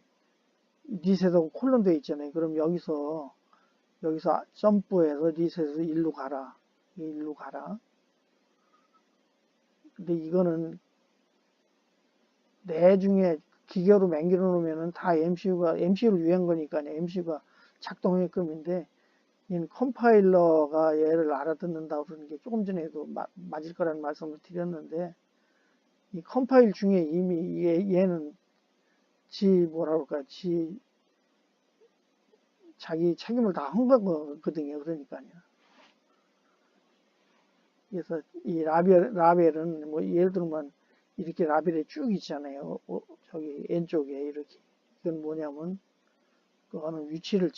Speaker 1: 리셋하고 콜론 되어 있잖아요. 그럼 여기서 점프해서 리셋에서 일로 가라. 일로 가라. 근데 이거는 내중에 기계로 맹기로 놓으면은 다 MCU를 위한 거니까요. MCU가 작동하게끔인데, 이 컴파일러가 얘를 알아듣는다고 그러는 게 조금 전에도 맞을 거라는 말씀을 드렸는데, 이 컴파일 중에 이미 얘는 자기 책임을 다 한 거거든요. 그러니까요. 그래서 이 라벨은 뭐 예를 들면 이렇게 라벨에 쭉 있잖아요. 저기 왼쪽에 이렇게. 이건 뭐냐면 그거는 위치를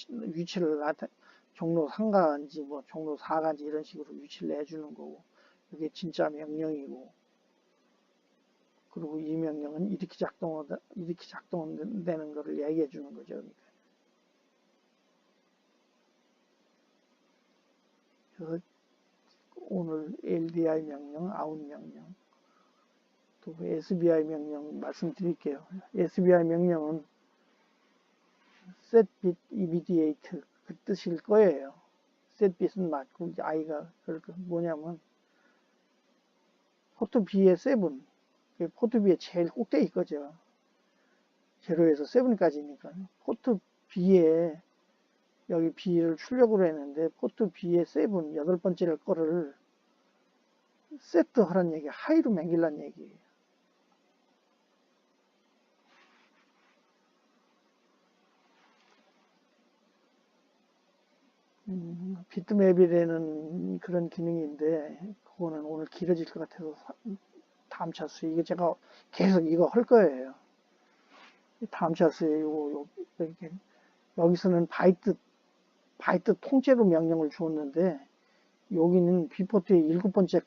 Speaker 1: 종로 3가인지 뭐 종로 4가인지 이런 식으로 위치를 내주는 거고, 이게 진짜 명령이고, 그리고 이 명령은 이렇게 작동되는 거를 얘기해 주는 거죠. 그래서 오늘 LDI 명령, 아웃 명령, 또 SBI 명령 말씀드릴게요. SBI 명령은 set bit immediate 그 뜻일 거예요. set bit은 맞고 i가 뭐냐면 포트 B의 7, 포트 B의 제일 꼭대기 거죠. 0에서 7까지니까 포트 B에 여기 B를 출력으로 했는데 포트 B의 7, 8번째 거를 세트 하라는 얘기, 하이로 맹길란 얘기예요. 비트맵이라는 그런 기능인데 그거는 오늘 길어질 것 같아서 다음 차수에 이게 제가 계속 이거 할 거예요. 다음 차수에 이렇게 여기서는 바이트 통째로 명령을 주었는데 여기는 B포트의 7번째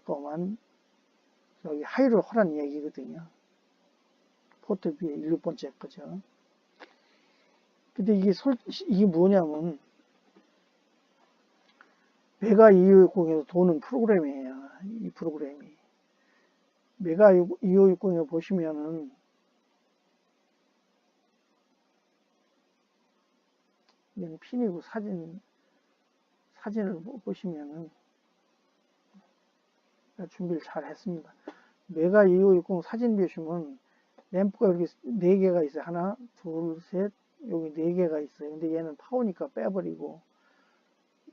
Speaker 1: 거만 여기 하이를 하라는 얘기거든요. 포트 B의 7번째 거죠. 근데 이게 뭐냐면 메가 2560에서 도는 프로그램이에요. 이 프로그램이. 메가 2560에 보시면은 이건 핀이고 사진을 보시면은 준비를 잘 했습니다. 메가 2560 사진 보시면 램프가 이렇게 4개가 있어요. 하나, 둘, 셋, 여기 4개가 있어요. 근데 얘는 파워니까 빼버리고,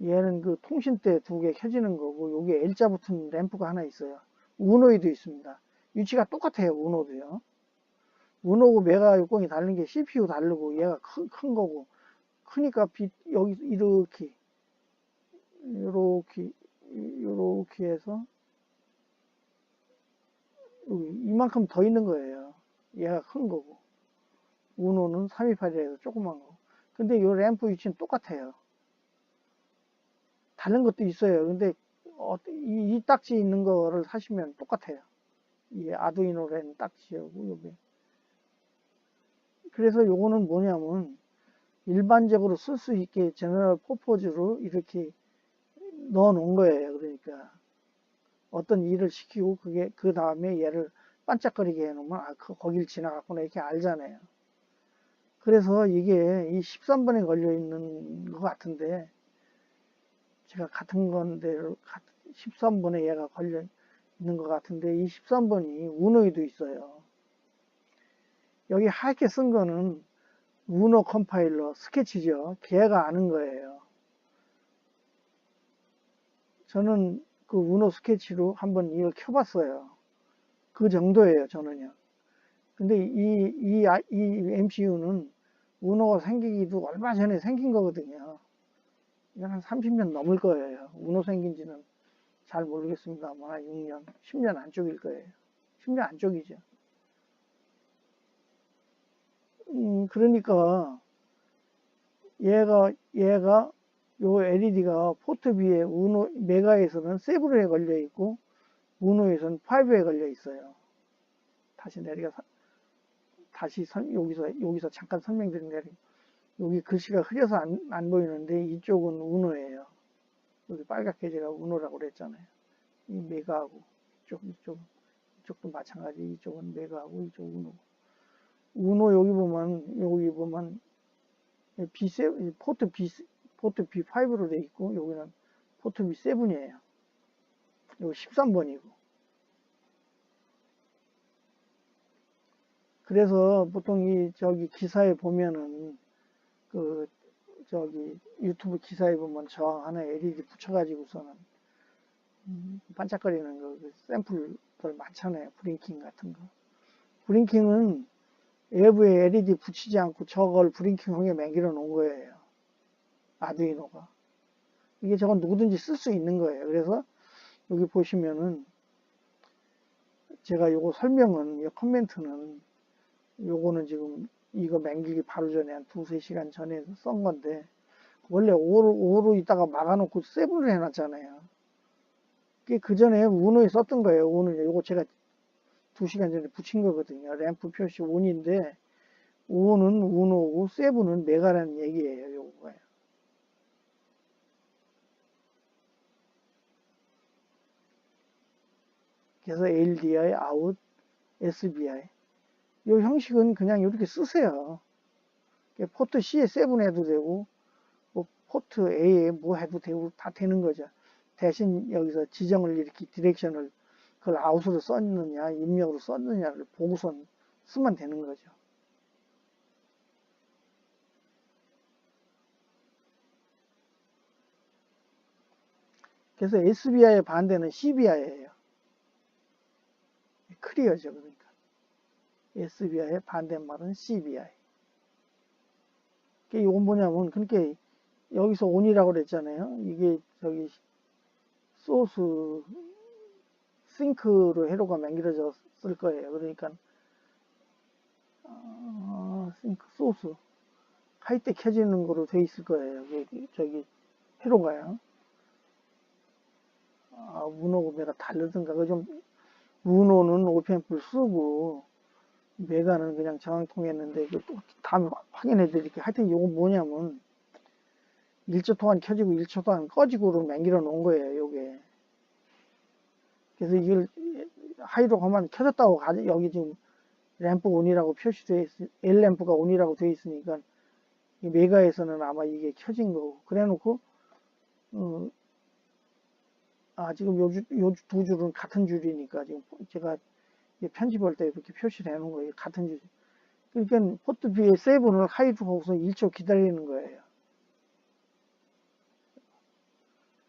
Speaker 1: 얘는 그 통신 때 2개 켜지는 거고, 여기에 L자 붙은 램프가 하나 있어요. 우노이도 있습니다. 위치가 똑같아요. 우노도요. 우노고 메가 60이 다른 게 CPU 다르고, 얘가 큰 거고, 크니까 여기 이렇게 해서 여기 이만큼 더 있는 거예요. 얘가 큰 거고. 우노는 328이라서 조그만 거. 근데 이 램프 위치는 똑같아요. 다른 것도 있어요. 근데 이 딱지 있는 거를 사시면 똑같아요. 이 아두이노라는 딱지하고 여기. 그래서 요거는 뭐냐면 일반적으로 쓸 수 있게 제너럴 퍼포즈로 이렇게 넣어 놓은 거예요. 그러니까 어떤 일을 시키고 그 다음에 얘를 반짝거리게 해 놓으면 거길 지나갔구나 이렇게 알잖아요. 그래서 이게 이 13번에 걸려 있는 것 같은데 제가 같은 건데 13번에 얘가 걸려 있는 것 같은데 이 13번이 우노에도 있어요. 여기 하얗게 쓴 거는 우노 컴파일러 스케치죠. 걔가 아는 거예요. 저는 그 우노 스케치로 한번 이걸 켜봤어요. 그 정도예요, 저는요. 근데 이 MCU는 우노가 생기기도 얼마 전에 생긴 거거든요. 이건 한 30년 넘을 거예요. 우노 생긴 지는 잘 모르겠습니다만, 한 6년, 10년 안쪽일 거예요. 10년 안쪽이죠. 그러니까, 얘가, 요 LED가 포트 B에 우노, 메가에서는 7에 걸려 있고, 우노에서는 5에 걸려 있어요. 다시 여기서 잠깐 설명드린 여기 글씨가 흐려서 안 보이는데, 이쪽은 우노예요. 여기 빨갛게 제가 우노라고 그랬잖아요. 이 메가하고, 이쪽도 마찬가지. 이쪽은 메가하고, 이쪽 우노. 우노 여기 보면, 포트 B5로 돼 있고, 여기는 포트 B7이에요. 여기 13번이고. 그래서 보통 저기 기사에 보면은, 유튜브 기사에 보면 저 하나 LED 붙여가지고서는, 반짝거리는 샘플들 많잖아요. 브링킹 같은 거. 브링킹은 외부에 LED 붙이지 않고 저걸 브링킹하게 매기러 놓은 거예요. 아두이노가. 이게 저건 누구든지 쓸 수 있는 거예요. 그래서 여기 보시면은 제가 요거 설명은, 이 코멘트는 요거는 지금 이거 맹기기 바로 전에 한 2-3시간 전에 쓴 건데, 원래 5로 있다가 막아놓고 7을 해놨잖아요. 그 전에 우노에 썼던 거예요. 오늘 요거 제가 2시간 전에 붙인 거거든요. 램프 표시 온인데, 5는 우노고 7은 메가라는 얘기예요. 요거가요. 그래서 LDI, 아웃, SBI. 이 형식은 그냥 이렇게 쓰세요. 포트 C에 7 해도 되고, 뭐 포트 A에 뭐 해도 되고, 다 되는 거죠. 대신 여기서 지정을 이렇게 디렉션을 그걸 아웃으로 썼느냐, 입력으로 썼느냐를 보고선 쓰면 되는 거죠. 그래서 SBI의 반대는 CBI예요. 클리어죠, 그러니까. SBI의 반대말은 CBI. 이건 뭐냐면, 그러니까 여기서 온이라고 그랬잖아요. 이게 소스 싱크로 회로가 만들어졌을 거예요. 그러니까 싱크 소스 할 때 켜지는 거로 돼 있을 거예요. 회로가요. 우노고 메가 다르든가. 우노는 오펜풀 쓰고 메가는 그냥 저항통했는데, 또 다음에 확인해 드릴게요. 하여튼 이거 뭐냐면 1초 동안 켜지고 1초 동안 꺼지고로 만들어 놓은 거예요. 요게. 그래서 이걸 하이로 가면 켜졌다고 여기 지금 램프 온이라고 표시되어 있, L램프가 온이라고 되어 있으니까 이 메가에서는 아마 이게 켜진 거고. 그래 놓고 지금 요 두 줄은 같은 줄이니까 지금 제가 편집할 때 이렇게 표시를 해 놓은 거예요. 같은 줄. 그러니까 포트 B에 7을 하이로 하고서 1초 기다리는 거예요.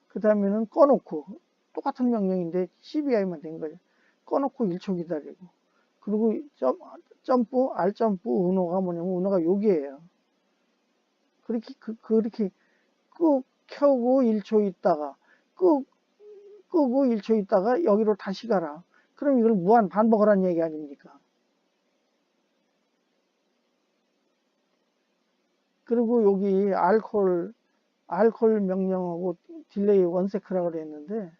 Speaker 1: 그 다음에는 꺼놓고, 똑같은 명령인데 CBI만 된 거죠. 꺼놓고 1초 기다리고. 그리고 점프, R점프, 은호가 뭐냐면, 은호가 여기에요. 그렇게 켜고 1초 있다가, 끄고 1초 있다가 여기로 다시 가라. 그럼 이걸 무한 반복을 하는 얘기 아닙니까? 그리고 여기 알콜 명령하고 딜레이 원세크라고 그랬는데,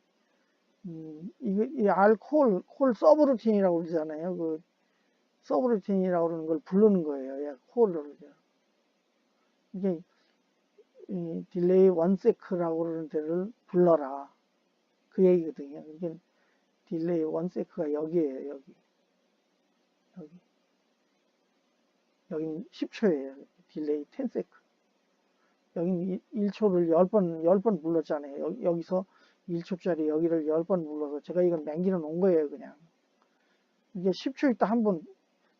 Speaker 1: 이 콜 서브루틴이라고 그러잖아요. 서브루틴이라고 그러는 걸 부르는 거예요. 예, 콜을. 이게, 딜레이 원세크라고 그러는 데를 불러라. 그 얘기거든요. 이게 딜레이 원세크가 여기에요, 여기. 여기는 10초예요. 딜레이 10세크. 여기는 1초를 10번 불렀잖아요. 여기서 1초짜리 여기를 10번 불러서 제가 이걸 남겨 놓은 거예요, 그냥. 이게 10초 있다 한 번,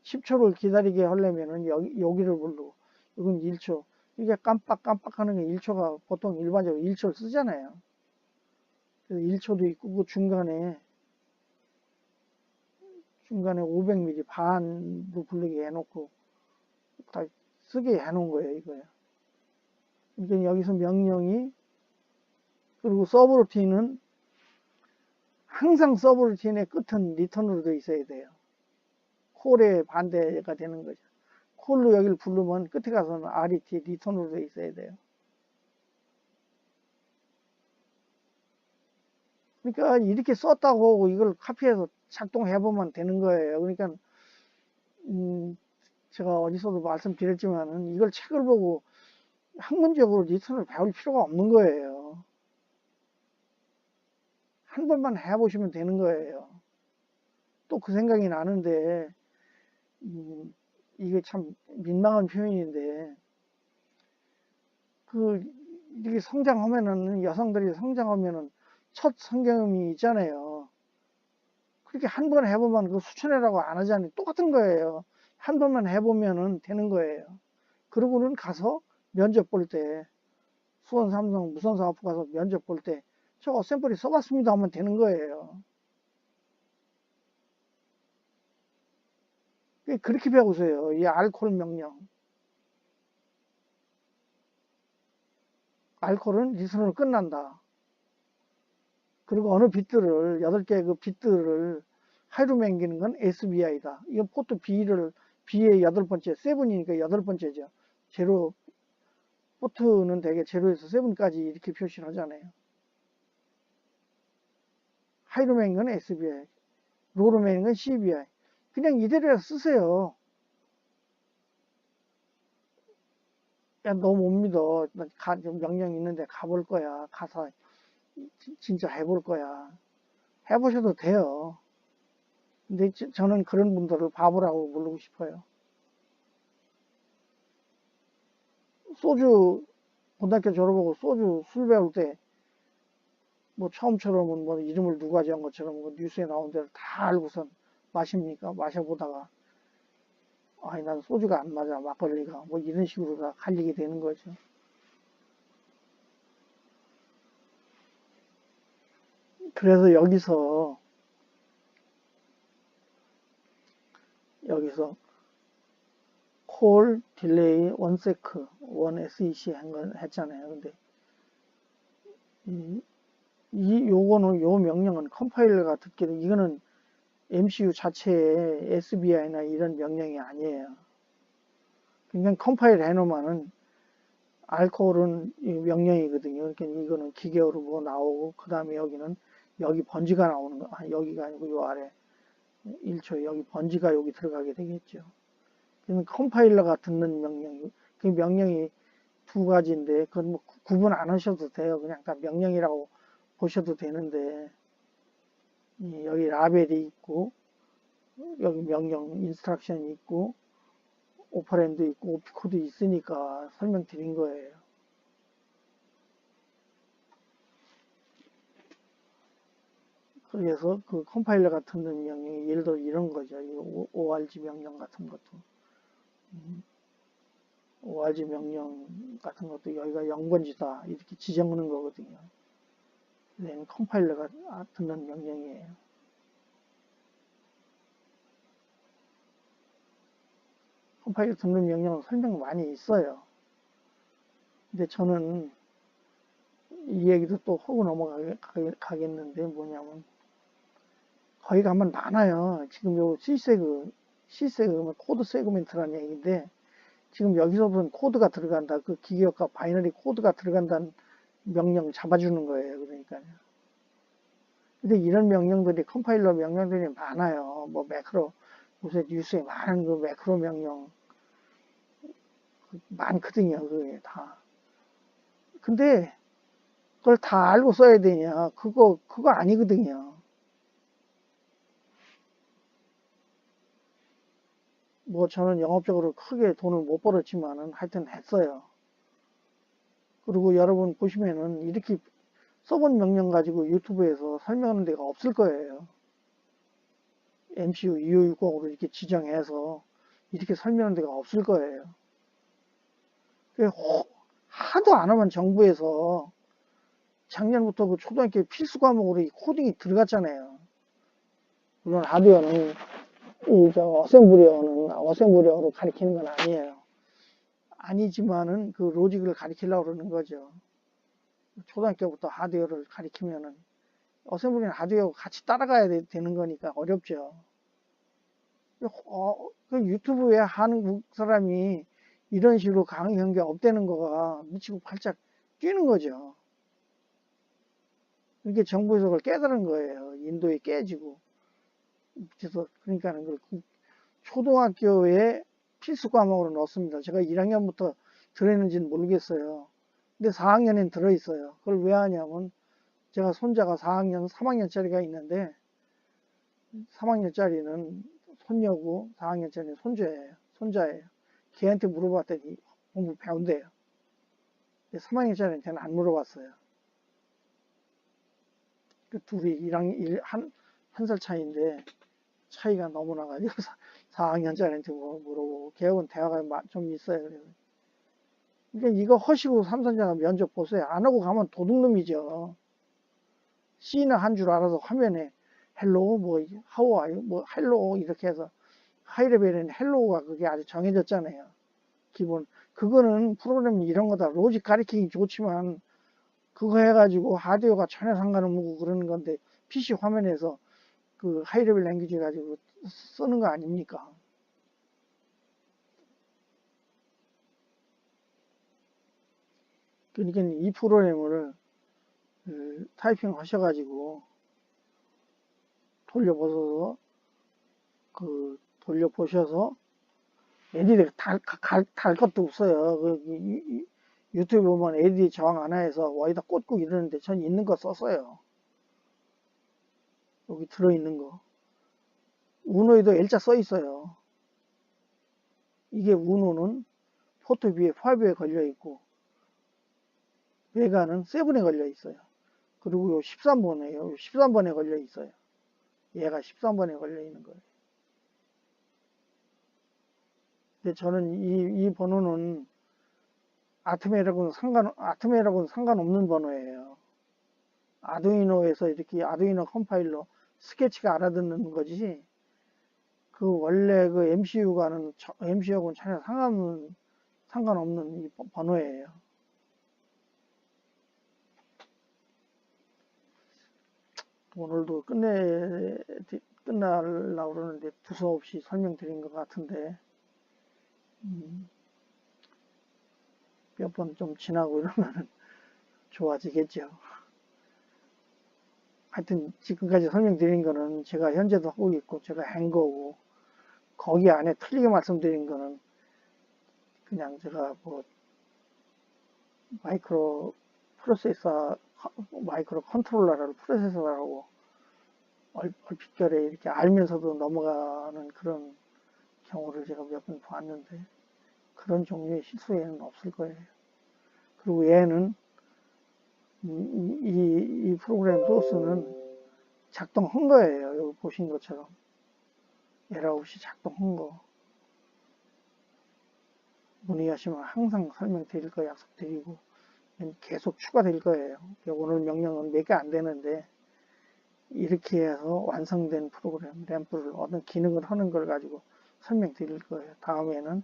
Speaker 1: 10초를 기다리게 하려면은 여기를 부르고, 이건 1초. 이게 깜빡 하는 게 1초가 보통 일반적으로 1초를 쓰잖아요. 그래서 1초도 있고, 그 중간에 500ml 반도 부르게 해놓고, 다 쓰게 해놓은 거예요, 이거예요. 그러니까 여기서 명령이, 그리고 서브루틴은 항상 서브루틴의 끝은 리턴으로 되어 있어야 돼요. 콜의 반대가 되는 거죠. 콜로 여기를 부르면 끝에 가서는 RET, 리턴으로 되어 있어야 돼요. 그러니까 이렇게 썼다고 이걸 카피해서 작동해보면 되는 거예요. 그러니까 제가 어디서도 말씀드렸지만은 이걸 책을 보고 학문적으로 리턴을 배울 필요가 없는 거예요. 한 번만 해보시면 되는 거예요. 또 그 생각이 나는데 이게 참 민망한 표현인데, 이렇게 성장하면은, 여성들이 성장하면은 첫 성경험이 있잖아요. 그렇게 한 번 해보면 그 수천회라고 안 하잖아요. 똑같은 거예요. 한 번만 해보면은 되는 거예요. 그러고는 가서 면접 볼 때, 수원 삼성 무선사업부 가서 면접 볼 때, 저 어셈블리 써봤습니다 하면 되는 거예요. 그렇게 배우세요. 이 알콜 명령. 알콜은 리턴으로 끝난다. 그리고 어느 빗들을, 8개 그 빗들을 하이로 맹기는 건 SBI다. 이거 포트 B의 8번째, 7이니까 8번째죠. 제로, 포트는 대개 제로에서 7까지 이렇게 표시를 하잖아요. 하이로 맹기는 건 SBI, 로로 맹기는 건 CBI. 그냥 이대로 쓰세요. 야, 너 못 믿어. 명령 있는데 가볼 거야. 가서 진짜 해볼 거야. 해보셔도 돼요. 근데 저는 그런 분들을 바보라고 부르고 싶어요. 소주, 고등학교 졸업하고 소주 술 배울 때, 뭐 처음처럼은 뭐 이름을 누가 정한 것처럼 뭐 뉴스에 나온 대로 다 알고선 마십니까? 마셔보다가, 아니, 난 소주가 안 맞아. 막걸리가. 뭐 이런 식으로 다 갈리게 되는 거죠. 그래서 여기서 콜, 딜레이, 원세크, 원 SEC 했잖아요. 근데 요거는, 요 명령은 컴파일러가 듣기로, 이거는 MCU 자체의 SBI나 이런 명령이 아니에요. 그냥 컴파일 해놓으면은, 알코올은 명령이거든요. 그러니까 이거는 기계어로 뭐 나오고, 그 다음에 여기 번지가 나오는 거, 여기가 아니고 요 아래 1초, 여기 번지가 여기 들어가게 되겠죠. 그러면 컴파일러가 듣는 명령, 그 명령이 두 가지인데, 그건 뭐 구분 안 하셔도 돼요. 그냥 다 명령이라고 보셔도 되는데, 여기 라벨이 있고, 여기 명령, 인스트럭션이 있고, 오퍼랜드 있고, 오피코드 있으니까 설명드린 거예요. 그래서 그 컴파일러가 듣는 명령이 예를 들어 이런 거죠. ORG 명령 같은 것도. ORG 명령 같은 것도 여기가 0번지다. 이렇게 지정하는 거거든요. 얘는 컴파일러가 듣는 명령이에요. 컴파일러 듣는 명령은 설명 많이 있어요. 근데 저는 이 얘기도 또 하고 넘어가겠는데, 뭐냐면, 거기 가면 많아요. 지금 요 C세그, 코드 세그멘트라는 얘기인데, 지금 여기서부터는 코드가 들어간다. 그 기계역과 바이너리 코드가 들어간다는 명령 잡아주는 거예요. 그러니까요. 근데 이런 명령들이, 컴파일러 명령들이 많아요. 뭐 매크로, 요새 뉴스에 많은 그 매크로 명령 많거든요. 그게 다. 근데 그걸 다 알고 써야 되냐? 그거 아니거든요. 뭐 저는 영업적으로 크게 돈을 못 벌었지만은 하여튼 했어요. 그리고 여러분 보시면은 이렇게 써본 명령 가지고 유튜브에서 설명하는 데가 없을 거예요. MCU 2560으로 이렇게 지정해서 이렇게 설명하는 데가 없을 거예요. 하도 안 하면 정부에서 작년부터 그 초등학교 필수 과목으로 이 코딩이 들어갔잖아요. 물론 하드웨어는 어셈블리어로 가리키는 건 아니에요. 아니지만은 그 로직을 가리키려고 그러는 거죠. 초등학교부터 하드웨어를 가리키면은 어셈블리는 하드웨어 같이 따라가야 되는 거니까 어렵죠. 그 유튜브에 한국 사람이 이런 식으로 강의한 게 없다는 거가 미치고 팔짝 뛰는 거죠. 이렇게 정부에서 그걸 깨달은 거예요. 인도에 깨지고. 그래서 그러니까는 그 초등학교에 필수 과목으로 넣었습니다. 제가 1학년부터 들어있는지는 모르겠어요. 근데 4학년엔 들어있어요. 그걸 왜 하냐면 제가 손자가 4학년, 3학년짜리가 있는데 3학년짜리는 손녀고 4학년짜리는 손자예요. 걔한테 물어봤더니 공부 배운대요. 3학년짜리한테는 안 물어봤어요. 그 둘이 1학년, 한 살 차이인데 차이가 너무 나가지고 4학년짜리한테 물어보고 걔하고는 대화가 좀 있어요. 그러니까 이거 허시고 삼선자가 면접 보세요. 안 하고 가면 도둑놈이죠. C는 한 줄 알아서 화면에 헬로 뭐 how are you 뭐 헬로 이렇게 해서 하이레벨에는 헬로우가 그게 아주 정해졌잖아요. 기본 그거는 프로그램 이런 거다 로직 가리키기 좋지만 그거 해가지고 하드웨어가 전혀 상관없고 그러는 건데 PC 화면에서 그 하이레벨 랭귀지 가지고 쓰는 거 아닙니까? 그러니까 이 프로그램을 타이핑 하셔가지고 돌려보셔서 애들이 달 것도 없어요. 유튜브 보면 애들이 저항 안 해서 어디다 꽂고 이러는데 전 있는 거 썼어요. 여기 들어있는 거. 우노에도 L자 써 있어요. 이게 우노는 포트 위에 5에 걸려 있고 베가는 7에 걸려 있어요. 그리고 요 13번에요. 13번에 걸려 있어요. 얘가 13번에 걸려 있는 거예요. 근데 저는 이 번호는 아트메라고는 상관없는 번호예요. 아두이노에서 이렇게 아두이노 컴파일러 스케치가 알아듣는 거지. 그 원래 그 MCU하고는 전혀 상관없는 이 번호예요. 오늘도 끝나려고 그러는데 두서없이 설명드린 것 같은데 몇 번 좀 지나고 이러면 좋아지겠죠. 하여튼 지금까지 설명드린 거는 제가 현재도 하고 있고 제가 한 거고 거기 안에 틀리게 말씀드린 거는 그냥 제가 뭐 마이크로 컨트롤러라고 프로세서라고 얼핏결에 이렇게 알면서도 넘어가는 그런 경우를 제가 몇 번 봤는데 그런 종류의 실수에는 없을 거예요. 그리고 얘는 이 프로그램 소스는 작동한 거예요. 여기 보신 것처럼 에러 없이 작동한 거. 문의하시면 항상 설명드릴 거 약속드리고 계속 추가될 거예요. 오늘 명령은 몇 개 안 되는데 이렇게 해서 완성된 프로그램 램프를 어떤 기능을 하는 걸 가지고 설명드릴 거예요. 다음에는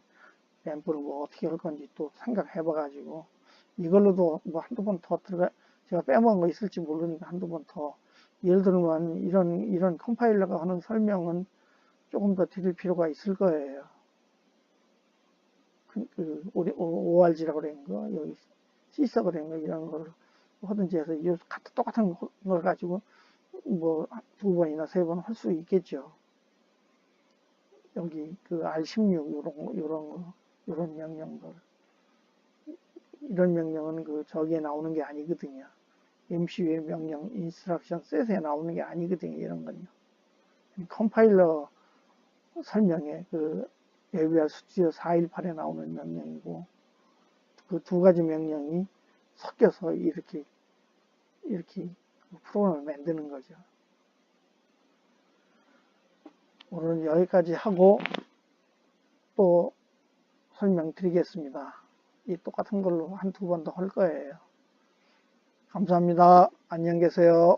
Speaker 1: 램프를 뭐 어떻게 할 건지 또 생각해 봐가지고 이걸로도 뭐 한두 번 더 제가 빼먹은 거 있을지 모르니까 한두 번 더 예를 들면 이런 컴파일러가 하는 설명은 조금 더 드릴 필요가 있을 거예요. ORG라고 그런 거, 여기 C서가 된 거, 이런 걸 하든지 해서 똑같은 걸 가지고 뭐 두 번이나 세 번 할 수 있겠죠. 여기 그 R16 이런 명령들. 이런 명령은 그 저기에 나오는 게 아니거든요. MCU의 명령, 인스트럭션 셋에 나오는 게 아니거든요. 이런 건요. 컴파일러 설명에 그 AVR 스튜디오 418에 나오는 명령이고 그 두 가지 명령이 섞여서 이렇게 프로그램을 만드는 거죠. 오늘은 여기까지 하고 또 설명드리겠습니다. 이 똑같은 걸로 한두 번 더 할 거예요. 감사합니다. 안녕히 계세요.